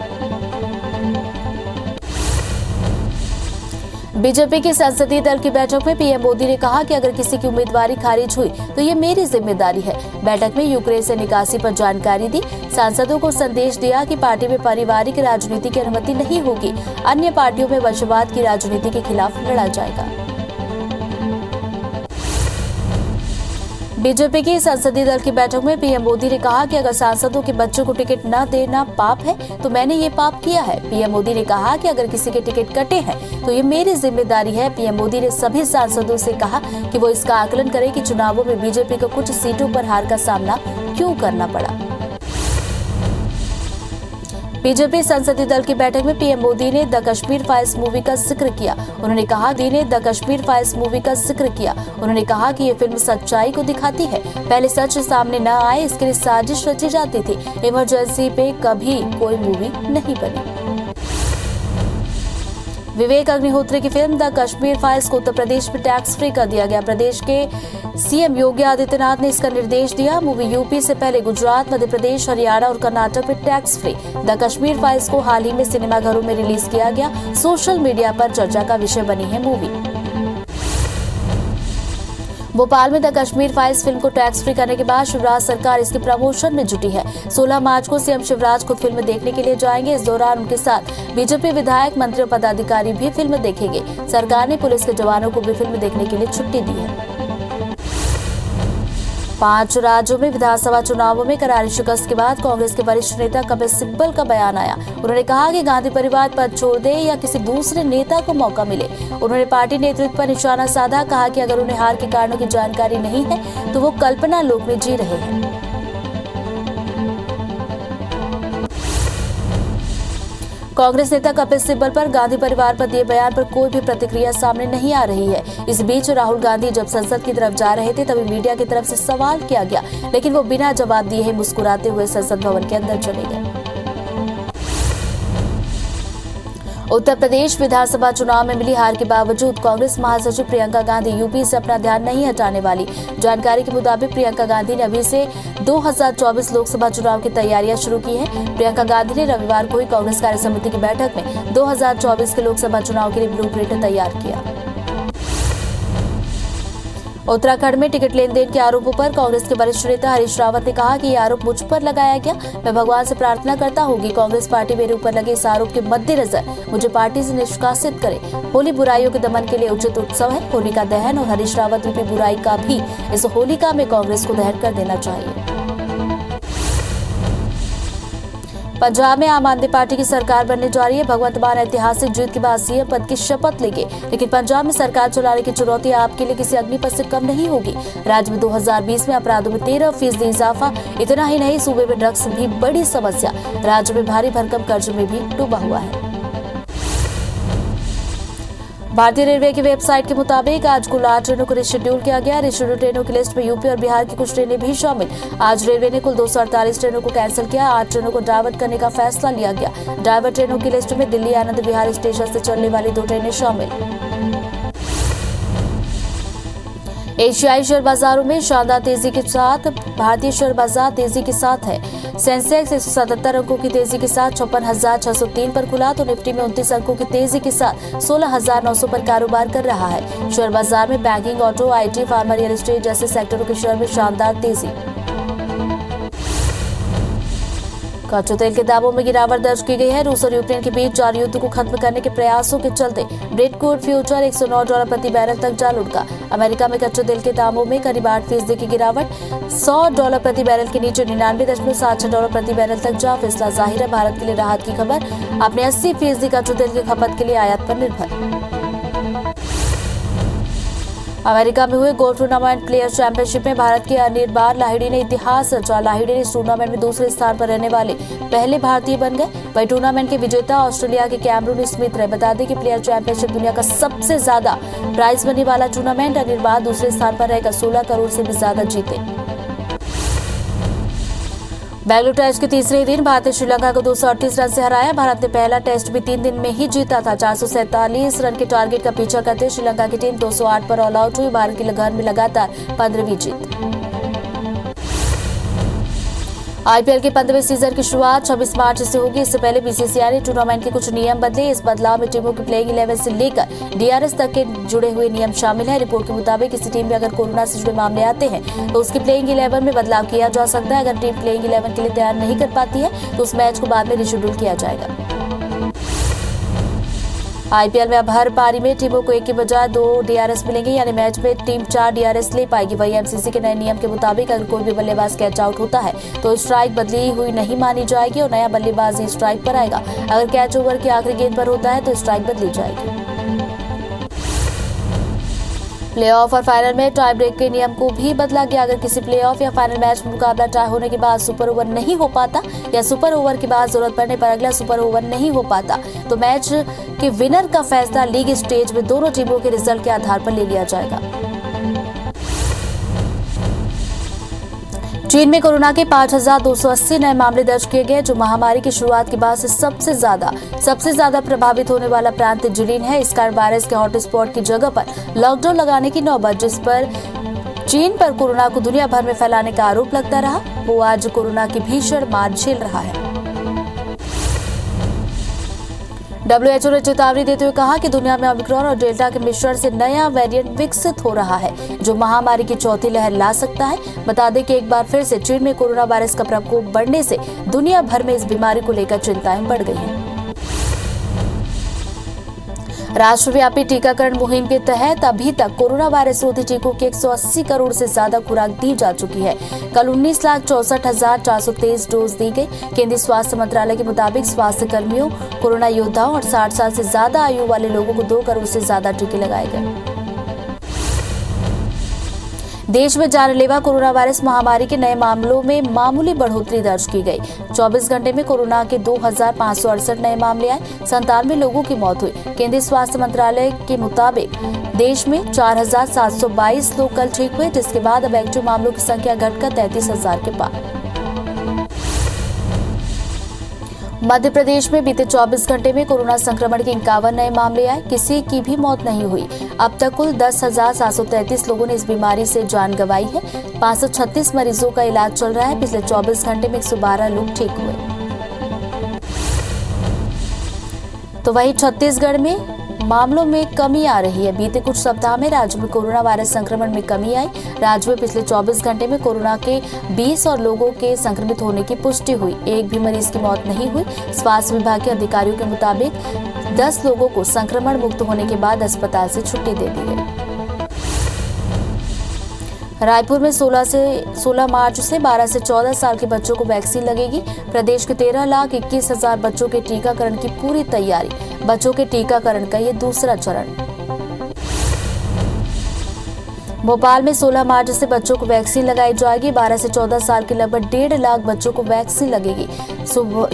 बीजेपी के संसदीय दल की बैठक में पीएम मोदी ने कहा कि अगर किसी की उम्मीदवारी खारिज हुई तो ये मेरी जिम्मेदारी है। बैठक में यूक्रेन से निकासी पर जानकारी दी। सांसदों को संदेश दिया कि पार्टी में पारिवारिक राजनीति की अनुमति नहीं होगी। अन्य पार्टियों में वंशवाद की राजनीति के खिलाफ लड़ा जाएगा। बीजेपी की संसदीय दल की बैठक में पीएम मोदी ने कहा कि अगर सांसदों के बच्चों को टिकट न देना पाप है तो मैंने ये पाप किया है। पीएम मोदी ने कहा कि अगर किसी के टिकट कटे हैं तो ये मेरी जिम्मेदारी है। पीएम मोदी ने सभी सांसदों से कहा कि वो इसका आकलन करें कि चुनावों में बीजेपी को कुछ सीटों पर हार का सामना क्यों करना पड़ा। बीजेपी संसदीय दल की बैठक में पीएम मोदी ने द कश्मीर फाइल्स मूवी का जिक्र किया। उन्होंने कहा कि ये फिल्म सच्चाई को दिखाती है। पहले सच सामने न आए इसके लिए साजिश रची जाती थी। इमरजेंसी पे कभी कोई मूवी नहीं बनी। विवेक अग्निहोत्री की फिल्म द कश्मीर फाइल्स को उत्तर प्रदेश में टैक्स फ्री कर दिया गया। प्रदेश के सीएम योगी आदित्यनाथ ने इसका निर्देश दिया। मूवी यूपी से पहले गुजरात, मध्य प्रदेश, हरियाणा और कर्नाटक में tax free. The Kashmir files को हाल ही में सिनेमाघरों में रिलीज किया गया। सोशल मीडिया पर चर्चा का विषय बनी है मूवी। भोपाल में द कश्मीर फाइल्स फिल्म को टैक्स फ्री करने के बाद शिवराज सरकार इसके प्रमोशन में जुटी है। 16 मार्च को सीएम शिवराज खुद फिल्म देखने के लिए जाएंगे। इस दौरान उनके साथ बीजेपी विधायक, मंत्री और पदाधिकारी भी फिल्म देखेंगे। सरकार ने पुलिस के जवानों को भी फिल्म देखने के लिए छुट्टी दी है। 5 राज्यों में विधानसभा चुनावों में करारी शिकस्त के बाद कांग्रेस के वरिष्ठ नेता कपिल सिब्बल का बयान आया। उन्होंने कहा कि गांधी परिवार पद छोड़ दे या किसी दूसरे नेता को मौका मिले। उन्होंने पार्टी नेतृत्व पर निशाना साधा। कहा कि अगर उन्हें हार के कारणों की जानकारी नहीं है तो वो कल्पना लोक में जी रहे हैं। कांग्रेस नेता कपिल सिब्बल पर गांधी परिवार पर दिए बयान पर कोई भी प्रतिक्रिया सामने नहीं आ रही है। इस बीच राहुल गांधी जब संसद की तरफ जा रहे थे तभी मीडिया की तरफ से सवाल किया गया, लेकिन वो बिना जवाब दिए ही मुस्कुराते हुए संसद भवन के अंदर चले गए। उत्तर प्रदेश विधानसभा चुनाव में मिली हार के बावजूद कांग्रेस महासचिव प्रियंका गांधी यूपी से अपना ध्यान नहीं हटाने वाली। जानकारी के मुताबिक प्रियंका गांधी ने अभी से 2024 लोकसभा चुनाव की तैयारियां शुरू की हैं। प्रियंका गांधी ने रविवार को ही कांग्रेस कार्य समिति की बैठक में 2024 के लोकसभा चुनाव के लिए ब्लूप्रिंट तैयार किया। उत्तराखंड में टिकट लेन देन के आरोपों पर कांग्रेस के वरिष्ठ नेता हरीश रावत ने कहा कि ये आरोप मुझ पर लगाया गया। मैं भगवान से प्रार्थना करता हूं कि कांग्रेस पार्टी मेरे ऊपर लगे इस आरोप के मद्देनजर मुझे पार्टी से निष्कासित करे। होली बुराइयों के दमन के लिए उचित उत्सव है। होलिका दहन और हरीश रावत रूपी बुराई का भी इस होलिका में कांग्रेस को दहन कर देना चाहिए। पंजाब में आम आदमी पार्टी की सरकार बनने जा रही है। भगवंत मान ऐतिहासिक जीत के बाद सीएम पद की शपथ लेंगे, लेकिन पंजाब में सरकार चलाने की चुनौती आपके लिए किसी अग्निपथ से कम नहीं होगी। राज्य में 2020 में अपराधों में 13% इजाफा। इतना ही नहीं, सूबे में ड्रग्स भी बड़ी समस्या। राज्य में भारी भरकम कर्ज में भी डूबा हुआ है। भारतीय रेलवे की वेबसाइट के मुताबिक आज कुल 8 ट्रेनों को रिशेड्यूल किया गया। रिशेड्यूल ट्रेनों की लिस्ट में यूपी और बिहार की कुछ ट्रेनें भी शामिल। आज रेलवे ने कुल 248 ट्रेनों को कैंसिल किया। 8 ट्रेनों को डाइवर्ट करने का फैसला लिया गया। डाइवर्ट ट्रेनों की लिस्ट में दिल्ली आनंद विहार स्टेशन से चलने वाली 2 ट्रेनें शामिल। एशियाई शेयर बाजारों में शानदार तेजी के साथ भारतीय शेयर बाजार तेजी के साथ है। सेंसेक्स 177 अंकों की तेजी के साथ 56,603 पर खुला तो निफ्टी में 29 अंकों की तेजी के साथ 16,900 पर कारोबार कर रहा है। शेयर बाजार में banking, auto, IT, pharma, real estate जैसे सेक्टरों के शेयर में शानदार तेजी। कच्चे तेल के दामों में गिरावट दर्ज की गई है। रूस और यूक्रेन के बीच जारी युद्ध को खत्म करने के प्रयासों के चलते ब्रेंट क्रूड फ्यूचर $109 प्रति बैरल तक जा लुढ़का। अमेरिका में कच्चे तेल के दामों में करीब 8% की गिरावट, $100 प्रति बैरल के नीचे $99.76 प्रति बैरल तक जा। फैसला जाहिर है भारत के लिए राहत की खबर। अपने 80% कच्चे तेल की खपत के लिए आयात पर निर्भर। अमेरिका में हुए गोल्फ टूर्नामेंट प्लेयर्स चैंपियनशिप में भारत के अनिर्बान लाहिड़ी ने इतिहास रचा। लाहिड़ी ने इस टूर्नामेंट में दूसरे स्थान पर रहने वाले पहले भारतीय बन गए। वही टूर्नामेंट के विजेता ऑस्ट्रेलिया के कैमरून स्मिथ रहे। बता दें कि प्लेयर चैंपियनशिप दुनिया का सबसे ज्यादा प्राइज मनी वाला टूर्नामेंट। अनिर्बान दूसरे स्थान पर रहेगा। 16 करोड़ से भी ज्यादा जीते। बेंगलुरु टेस्ट के तीसरे दिन भारत ने श्रीलंका को 238 रन से हराया। भारत ने पहला टेस्ट भी 3 दिन में ही जीता था। 447 रन के टारगेट का पीछा करते श्रीलंका की टीम 208 पर ऑल आउट हुई। भारत के घर में लगातार 15वीं जीत। आईपीएल के 15वें सीजन की शुरुआत 26 मार्च से होगी। इससे पहले बीसीसीआई ने टूर्नामेंट के कुछ नियम बदले। इस बदलाव में टीमों की प्लेइंग 11 से लेकर डीआरएस तक के जुड़े हुए नियम शामिल है। रिपोर्ट के मुताबिक किसी टीम में अगर कोरोना से जुड़े मामले आते हैं तो उसकी प्लेइंग 11 में बदलाव किया जा सकता है। अगर टीम प्लेइंग 11 के लिए तैयार नहीं कर पाती है तो उस मैच को बाद में रिशेड्यूल किया जाएगा। आईपीएल में अब हर पारी में टीमों को 1 के बजाय 2 डीआरएस मिलेंगे, यानी मैच में टीम 4 डीआरएस ले पाएगी। वही एमसीसी के नए नियम के मुताबिक अगर कोई भी बल्लेबाज कैच आउट होता है तो स्ट्राइक बदली हुई नहीं मानी जाएगी और नया बल्लेबाज ही स्ट्राइक पर आएगा। अगर कैच ओवर की आखिरी गेंद पर होता है तो स्ट्राइक बदली जाएगी। प्लेऑफ और फाइनल में टाई ब्रेक के नियम को भी बदला गया। अगर किसी प्लेऑफ या फाइनल मैच में मुकाबला टाई होने के बाद सुपर ओवर नहीं हो पाता या सुपर ओवर के बाद जरूरत पड़ने पर अगला सुपर ओवर नहीं हो पाता तो मैच के विनर का फैसला लीग स्टेज में दोनों टीमों के रिजल्ट के आधार पर ले लिया जाएगा। चीन में कोरोना के 5,280 नए मामले दर्ज किए गए, जो महामारी की शुरुआत के बाद से सबसे ज्यादा प्रभावित होने वाला प्रांत जिलिन है। इस कारण वायरस के हॉटस्पॉट की जगह पर लॉकडाउन लगाने की नौबत, जिस पर चीन पर कोरोना को दुनिया भर में फैलाने का आरोप लगता रहा, वो आज कोरोना की भीषण मार झेल रहा है। WHO ने चेतावनी देते हुए कहा कि दुनिया में ओमिक्रॉन और डेल्टा के मिश्रण से नया वेरिएंट विकसित हो रहा है, जो महामारी की चौथी लहर ला सकता है। बता दें कि एक बार फिर से चीन में कोरोना वायरस का प्रकोप बढ़ने से दुनिया भर में इस बीमारी को लेकर चिंताएं बढ़ गई हैं। राष्ट्रव्यापी टीकाकरण मुहिम के तहत अभी तक कोरोना वायरस रोधी टीकों की 180 करोड़ से ज्यादा खुराक दी जा चुकी है। कल 19,64,423 डोज दी गई। केंद्रीय स्वास्थ्य मंत्रालय के मुताबिक स्वास्थ्य कर्मियों, कोरोना योद्धाओं और 60 साल से ज्यादा आयु वाले लोगों को 2 करोड़ से ज्यादा टीके लगाए गए। देश में जानलेवा कोरोना वायरस महामारी के नए मामलों में मामूली बढ़ोतरी दर्ज की गई। 24 घंटे में कोरोना के 2,568 नए मामले आए, 97 लोगों की मौत हुई। केंद्रीय स्वास्थ्य मंत्रालय के मुताबिक देश में 4,722 लोग कल ठीक हुए, जिसके बाद अब एक्टिव मामलों की संख्या घटकर 33,000 के पार। मध्य प्रदेश में बीते 24 घंटे में कोरोना संक्रमण के 51 नए मामले आए, किसी की भी मौत नहीं हुई। अब तक कुल 10,733 लोगों ने इस बीमारी से जान गंवाई है। 536 मरीजों का इलाज चल रहा है। पिछले 24 घंटे में 112 लोग ठीक हुए। तो वहीं छत्तीसगढ़ में मामलों में कमी आ रही है। बीते कुछ सप्ताह में राज्य में कोरोना वायरस संक्रमण में कमी आई। राज्य में पिछले 24 घंटे में कोरोना के 20 और लोगों के संक्रमित होने की पुष्टि हुई। एक भी मरीज की मौत नहीं हुई। स्वास्थ्य विभाग के अधिकारियों के मुताबिक 10 लोगों को संक्रमण मुक्त होने के बाद अस्पताल से छुट्टी दे दी गई। रायपुर में 16 मार्च से 12 से 14 साल के बच्चों को वैक्सीन लगेगी। प्रदेश के 13,21,000 बच्चों के टीकाकरण की पूरी तैयारी। बच्चों के टीकाकरण का ये दूसरा चरण। भोपाल में 16 मार्च से बच्चों को वैक्सीन लगाई जाएगी। 12 से 14 साल के लगभग 1.5 लाख बच्चों को वैक्सीन लगेगी।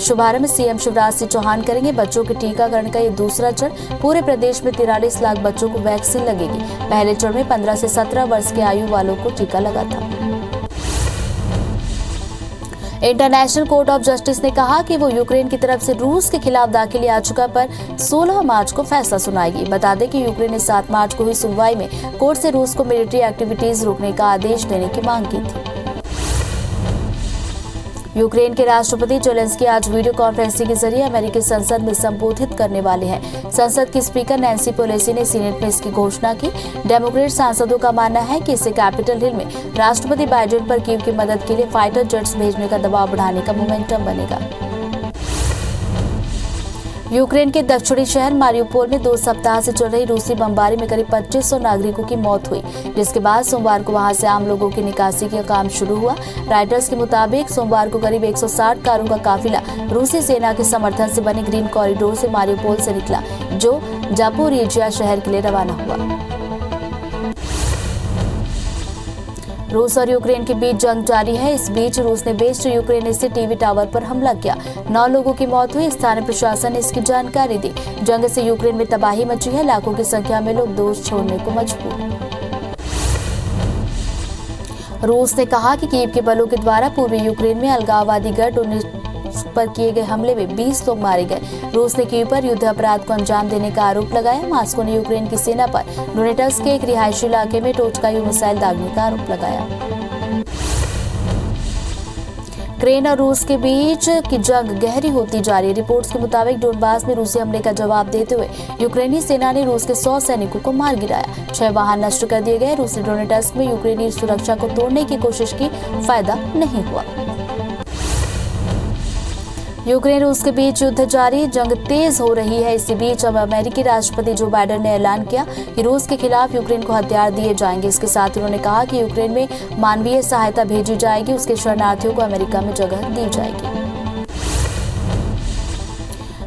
शुभारंभ सीएम शिवराज सिंह चौहान करेंगे। बच्चों के टीकाकरण का ये दूसरा चरण। पूरे प्रदेश में 43 लाख बच्चों को वैक्सीन लगेगी। पहले चरण में 15 से 17 वर्ष के आयु वालों को टीका लगा था। इंटरनेशनल कोर्ट ऑफ जस्टिस ने कहा कि वो यूक्रेन की तरफ से रूस के खिलाफ दाखिल याचिका पर 16 मार्च को फैसला सुनाएगी। बता दें कि यूक्रेन ने 7 मार्च को हुई सुनवाई में कोर्ट से रूस को मिलिट्री एक्टिविटीज रोकने का आदेश देने की मांग की थी। यूक्रेन के राष्ट्रपति जेलेंस्की आज वीडियो कॉन्फ्रेंसिंग के जरिए अमेरिकी संसद में संबोधित करने वाले हैं। संसद की स्पीकर नैन्सी पेलोसी ने सीनेट में इसकी घोषणा की। डेमोक्रेट सांसदों का मानना है कि इससे कैपिटल हिल में राष्ट्रपति बाइडेन पर कीव की मदद के लिए फाइटर जेट्स भेजने का दबाव बढ़ाने का मोमेंटम बनेगा। यूक्रेन के दक्षिणी शहर मारियुपोल में 2 सप्ताह से चल रही रूसी बमबारी में करीब 2500 नागरिकों की मौत हुई, जिसके बाद सोमवार को वहां से आम लोगों की निकासी का काम शुरू हुआ। राइटर्स के मुताबिक सोमवार को करीब 160 कारों का काफिला रूसी सेना के समर्थन से बने ग्रीन कॉरिडोर से मारियुपोल से निकला, जो जापोरिजिया शहर के लिए रवाना हुआ। रूस और यूक्रेन के बीच जंग जारी है। इस बीच रूस ने वेस्ट यूक्रेन स्थित टीवी टावर पर हमला किया। 9 लोगों की मौत हुई। स्थानीय प्रशासन ने इसकी जानकारी दी। जंग से यूक्रेन में तबाही मची है। लाखों की संख्या में लोग देश छोड़ने को मजबूर। रूस ने कहा कि कीव के बलों के द्वारा पूर्वी यूक्रेन में अलगाववादी गढ़ पर किए गए हमले में 20 लोग मारे गए। रूस ने कीव पर युद्ध अपराध को अंजाम देने का आरोप लगाया। मॉस्को ने यूक्रेन की सेना पर डोनेट्स्क के एक रिहायशी इलाके में टोचकायु मिसाइल दागने का आरोप लगाया। यूक्रेन और रूस के बीच की जंग गहरी होती जा रही है। रिपोर्ट्स के मुताबिक डोनबास में रूसी हमले का जवाब देते हुए यूक्रेनी सेना ने रूस के 100 सैनिकों को मार गिराया। 6 वाहन नष्ट कर दिए गए। रूसी डोनेट्स्क में यूक्रेनी सुरक्षा को तोड़ने की कोशिश की, फायदा नहीं हुआ। यूक्रेन रूस के बीच युद्ध जारी, जंग तेज हो रही है। इसी बीच अब अमेरिकी राष्ट्रपति जो बाइडेन ने ऐलान किया कि रूस के खिलाफ यूक्रेन को हथियार दिए जाएंगे। इसके साथ ही उन्होंने कहा कि यूक्रेन में मानवीय सहायता भेजी जाएगी। उसके शरणार्थियों को अमेरिका में जगह दी जाएगी।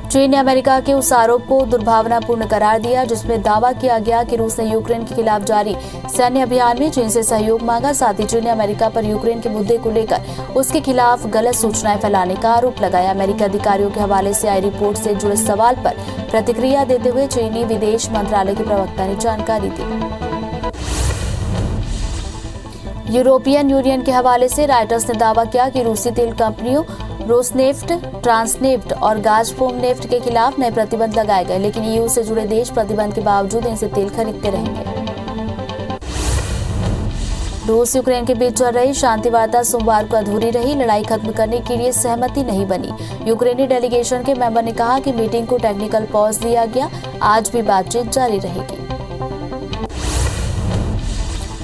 चीन ने अमेरिका के उस आरोप को दुर्भावनापूर्ण करार दिया जिसमें दावा किया गया कि रूस ने यूक्रेन के खिलाफ जारी सैन्य अभियान में चीन से सहयोग मांगा। साथ ही चीन ने अमेरिका पर यूक्रेन के मुद्दे को लेकर उसके खिलाफ गलत सूचनाएं फैलाने का आरोप लगाया। अमेरिकी अधिकारियों के हवाले से आई रिपोर्ट से जुड़े सवाल पर प्रतिक्रिया देते हुए चीनी विदेश मंत्रालय के प्रवक्ता ने जानकारी दी। यूरोपियन यूनियन के हवाले से रॉयटर्स ने दावा किया कि रूसी तेल कंपनियों रोसनेफ्ट, ट्रांसनेफ्ट और गाज़प्रोम नेफ्ट के खिलाफ नए प्रतिबंध लगाए गए, लेकिन ईयू से जुड़े देश प्रतिबंध के बावजूद इनसे तेल खरीदते रहेंगे। रूस यूक्रेन के बीच चल रही शांति वार्ता सोमवार को अधूरी रही। लड़ाई खत्म करने के लिए सहमति नहीं बनी। यूक्रेनी डेलीगेशन के मेंबर ने कहा कि मीटिंग को टेक्निकल पॉज दिया गया। आज भी बातचीत जारी रहेगी।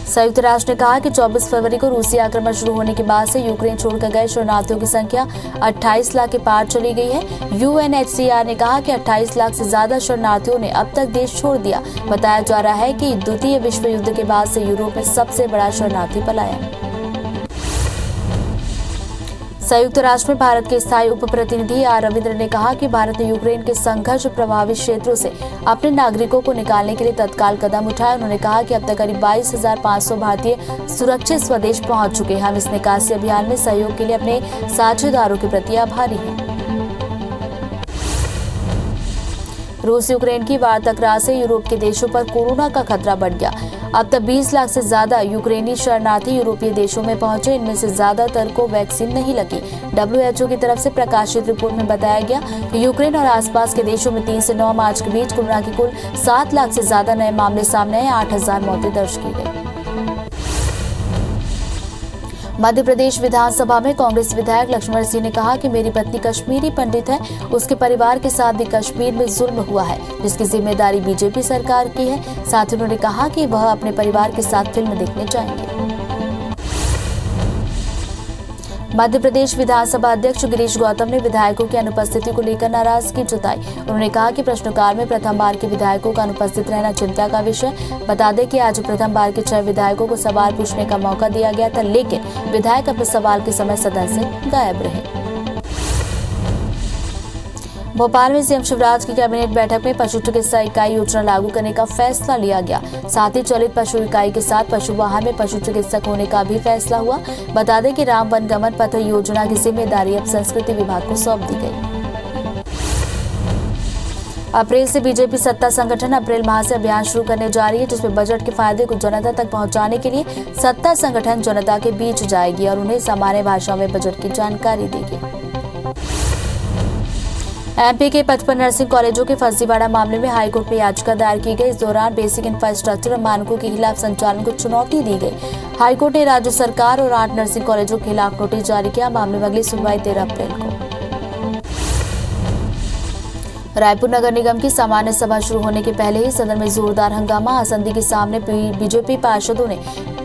संयुक्त राष्ट्र ने कहा कि 24 फरवरी को रूसी आक्रमण शुरू होने के बाद से यूक्रेन छोड़कर गए शरणार्थियों की संख्या 28 लाख के पार चली गई है। यूएनएचसीआर ने कहा कि 28 लाख से ज्यादा शरणार्थियों ने अब तक देश छोड़ दिया। बताया जा रहा है कि द्वितीय विश्व युद्ध के बाद से यूरोप में सबसे बड़ा शरणार्थी पलायन। संयुक्त राष्ट्र में भारत के स्थायी उप प्रतिनिधि आर रविंद्र ने कहा कि भारत ने यूक्रेन के संघर्ष प्रभावित क्षेत्रों से अपने नागरिकों को निकालने के लिए तत्काल कदम उठाए। उन्होंने कहा कि अब तक करीब 22,500 भारतीय सुरक्षित स्वदेश पहुंच चुके हैं। हम इस निकासी अभियान में सहयोग के लिए अपने साझेदारों के प्रति आभारी हैं। रूस यूक्रेन की वार तकरार से यूरोप के देशों पर कोरोना का खतरा बढ़ गया। अब तक 20 लाख से ज्यादा यूक्रेनी शरणार्थी यूरोपीय देशों में पहुंचे। इनमें से ज्यादातर को वैक्सीन नहीं लगी। WHO की तरफ से प्रकाशित रिपोर्ट में बताया गया कि यूक्रेन और आसपास के देशों में 3 से 9 मार्च के बीच कोरोना के कुल 7 लाख से ज्यादा नए मामले सामने आए। 8,000 मौतें दर्ज की गई। मध्य प्रदेश विधानसभा में कांग्रेस विधायक लक्ष्मण सिंह ने कहा कि मेरी पत्नी कश्मीरी पंडित है, उसके परिवार के साथ भी कश्मीर में जुल्म हुआ है, जिसकी जिम्मेदारी बीजेपी सरकार की है। साथ ही उन्होंने कहा कि वह अपने परिवार के साथ फिल्म देखने जाएंगे। मध्य प्रदेश विधानसभा अध्यक्ष गिरीश गौतम ने विधायकों की अनुपस्थिति को लेकर नाराजगी जताई। उन्होंने कहा कि प्रश्नकाल में प्रथम बार के विधायकों का अनुपस्थित रहना चिंता का विषय। बता दें कि आज प्रथम बार के 6 विधायकों को सवाल पूछने का मौका दिया गया था, लेकिन विधायक अपने सवाल के समय सदन से गायब रहे। भोपाल में सीएम शिवराज की कैबिनेट बैठक में पशु चिकित्सा इकाई योजना लागू करने का फैसला लिया गया। साथ ही चलित पशु इकाई के साथ पशु वाहन में पशु चिकित्सक होने का भी फैसला हुआ। बता दें कि राम वनगमन पथ योजना की जिम्मेदारी अब संस्कृति विभाग को सौंप दी गई। अप्रैल से बीजेपी सत्ता संगठन अप्रैल माह से अभियान शुरू करने जा रही है, जिसमें बजट के फायदे को जनता तक पहुंचाने के लिए सत्ता संगठन जनता के बीच जाएगी और उन्हें सामान्य भाषा में बजट की जानकारी देगी। एमपी के 55 नर्सिंग कॉलेजों के फर्जीवाड़ा मामले में हाईकोर्ट में याचिका दायर की गई। इस दौरान बेसिक इंफ्रास्ट्रक्चर और मानकों के खिलाफ संचालन को चुनौती दी गई। हाईकोर्ट ने राज्य सरकार और 8 नर्सिंग कॉलेजों के खिलाफ नोटिस जारी किया। मामले में अगली सुनवाई 13 अप्रैल को। रायपुर नगर निगम की सामान्य सभा शुरू होने के पहले ही सदन में जोरदार हंगामा। आसंदी के सामने बीजेपी पार्षदों ने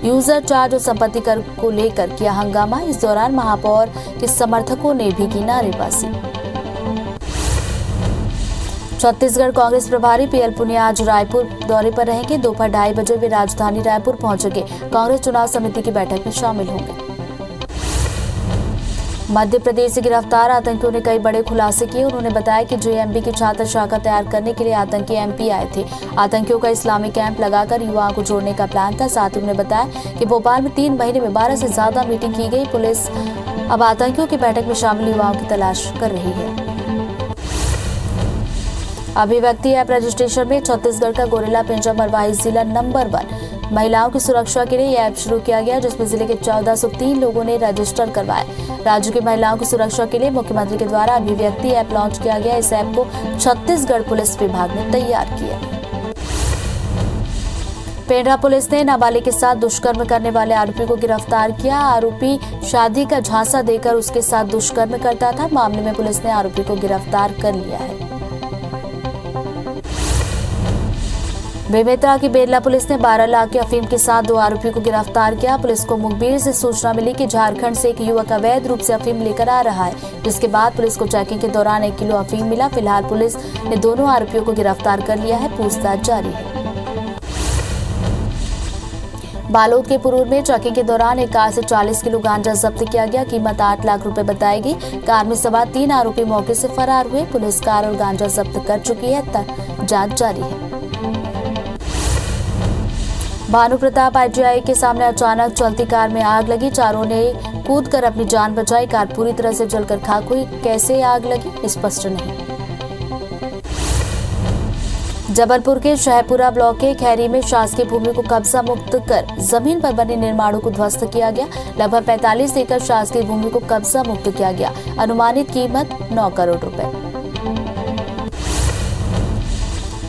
यूजर चार्ज और संपत्ति कर को लेकर किया हंगामा। इस दौरान महापौर के समर्थकों ने भी की नारेबाजी। छत्तीसगढ़ कांग्रेस प्रभारी पीएल पुनिया आज रायपुर दौरे पर रहेंगे। दोपहर 2:30 बजे वे राजधानी रायपुर पहुंचेंगे। कांग्रेस चुनाव समिति की बैठक में शामिल होंगे। मध्य प्रदेश से गिरफ्तार आतंकियों ने कई बड़े खुलासे किए। उन्होंने बताया कि जेएमबी की छात्र शाखा तैयार करने के लिए आतंकी एमपी आए थे। आतंकियों का इस्लामी कैंप लगाकर युवाओं को जोड़ने का प्लान था। साथ ही उन्होंने बताया कि भोपाल में 3 महीने में 12 से ज्यादा मीटिंग की गई। पुलिस अब आतंकियों की बैठक में शामिल युवाओं की तलाश कर रही है। अभिव्यक्ति ऐप रजिस्ट्रेशन में छत्तीसगढ़ का गोरेला पेंचा मरवाही जिला नंबर 1। महिलाओं की सुरक्षा के लिए यह ऐप शुरू किया गया, जिसमें जिले के 1403 लोगों ने रजिस्टर करवाए। राज्य की महिलाओं की सुरक्षा के लिए मुख्यमंत्री के द्वारा अभिव्यक्ति ऐप लॉन्च किया गया। इस ऐप को छत्तीसगढ़ पुलिस विभाग ने तैयार किया। पेंड्रा पुलिस ने नाबालिग के साथ दुष्कर्म करने वाले आरोपी को गिरफ्तार किया। आरोपी शादी का झांसा देकर उसके साथ दुष्कर्म करता था। मामले में पुलिस ने आरोपी को गिरफ्तार कर लिया है। बेमेतरा की बेरला पुलिस ने 12 लाख की अफीम के साथ 2 आरोपियों को गिरफ्तार किया। पुलिस को मुखबिर से सूचना मिली कि झारखंड से एक युवक अवैध रूप से अफीम लेकर आ रहा है, जिसके बाद पुलिस को चेकिंग के दौरान 1 किलो अफीम मिला। फिलहाल पुलिस ने दोनों आरोपियों को गिरफ्तार कर लिया है। पूछताछ जारी है। बालोद के पुरूर में चेकिंग के दौरान एक कार से 40 किलो गांजा जब्त किया गया। कीमत 8 लाख रुपए बताई गई। कार में सवार 3 आरोपी मौके से फरार हुए। पुलिस कार और गांजा जब्त कर चुकी है। जांच जारी है। भानु प्रताप आईटीआई के सामने अचानक चलती कार में आग लगी। चारों ने कूदकर अपनी जान बचाई। कार पूरी तरह से जलकर खाक हुई। कैसे आग लगी स्पष्ट नहीं। जबलपुर के शहपुरा ब्लॉक के खैरी में शासकीय भूमि को कब्जा मुक्त कर जमीन पर बने निर्माणों को ध्वस्त किया गया। लगभग 45 एकड़ शासकीय भूमि को कब्जा मुक्त किया गया। अनुमानित कीमत 9 करोड़ रुपए।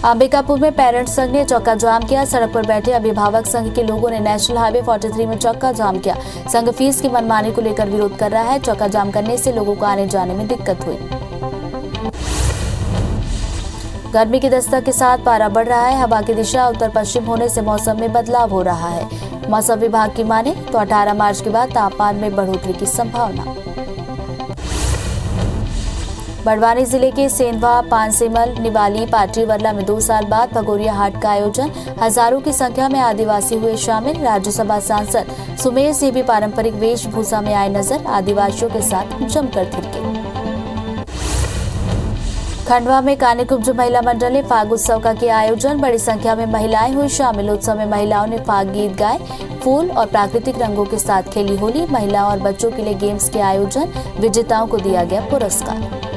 अंबिकापुर में पेरेंट्स संघ ने चक्का जाम किया। सड़क पर बैठे अभिभावक संघ के लोगों ने नेशनल हाईवे 43 में चक्का जाम किया। संघ फीस की मनमानी को लेकर विरोध कर रहा है। चक्का जाम करने से लोगों को आने जाने में दिक्कत हुई। गर्मी की दस्तक के साथ पारा बढ़ रहा है। हवा की दिशा उत्तर पश्चिम होने से मौसम में बदलाव हो रहा है। मौसम विभाग की माने तो 18 मार्च के बाद तापमान में बढ़ोतरी की संभावना। बड़वानी जिले के सेंधवा, पानसेमल, निवाली, पाटरी, वर्ला में 2 साल बाद भगोरिया हाट का आयोजन। हजारों की संख्या में आदिवासी हुए शामिल। राज्यसभा सांसद सुमेर सिंह भी पारंपरिक वेशभूषा में आए नजर। आदिवासियों के साथ जमकर थिरके। खंडवा में कानीकुब्ज महिला मंडल ने फाग उत्सव का किया आयोजन। बड़ी संख्या में महिलाएं हुई शामिल। उत्सव में महिलाओं ने फाग गीत गाए, फूल और प्राकृतिक रंगों के साथ खेली होली। महिलाओं और बच्चों के लिए गेम्स के आयोजन। विजेताओं को दिया गया पुरस्कार।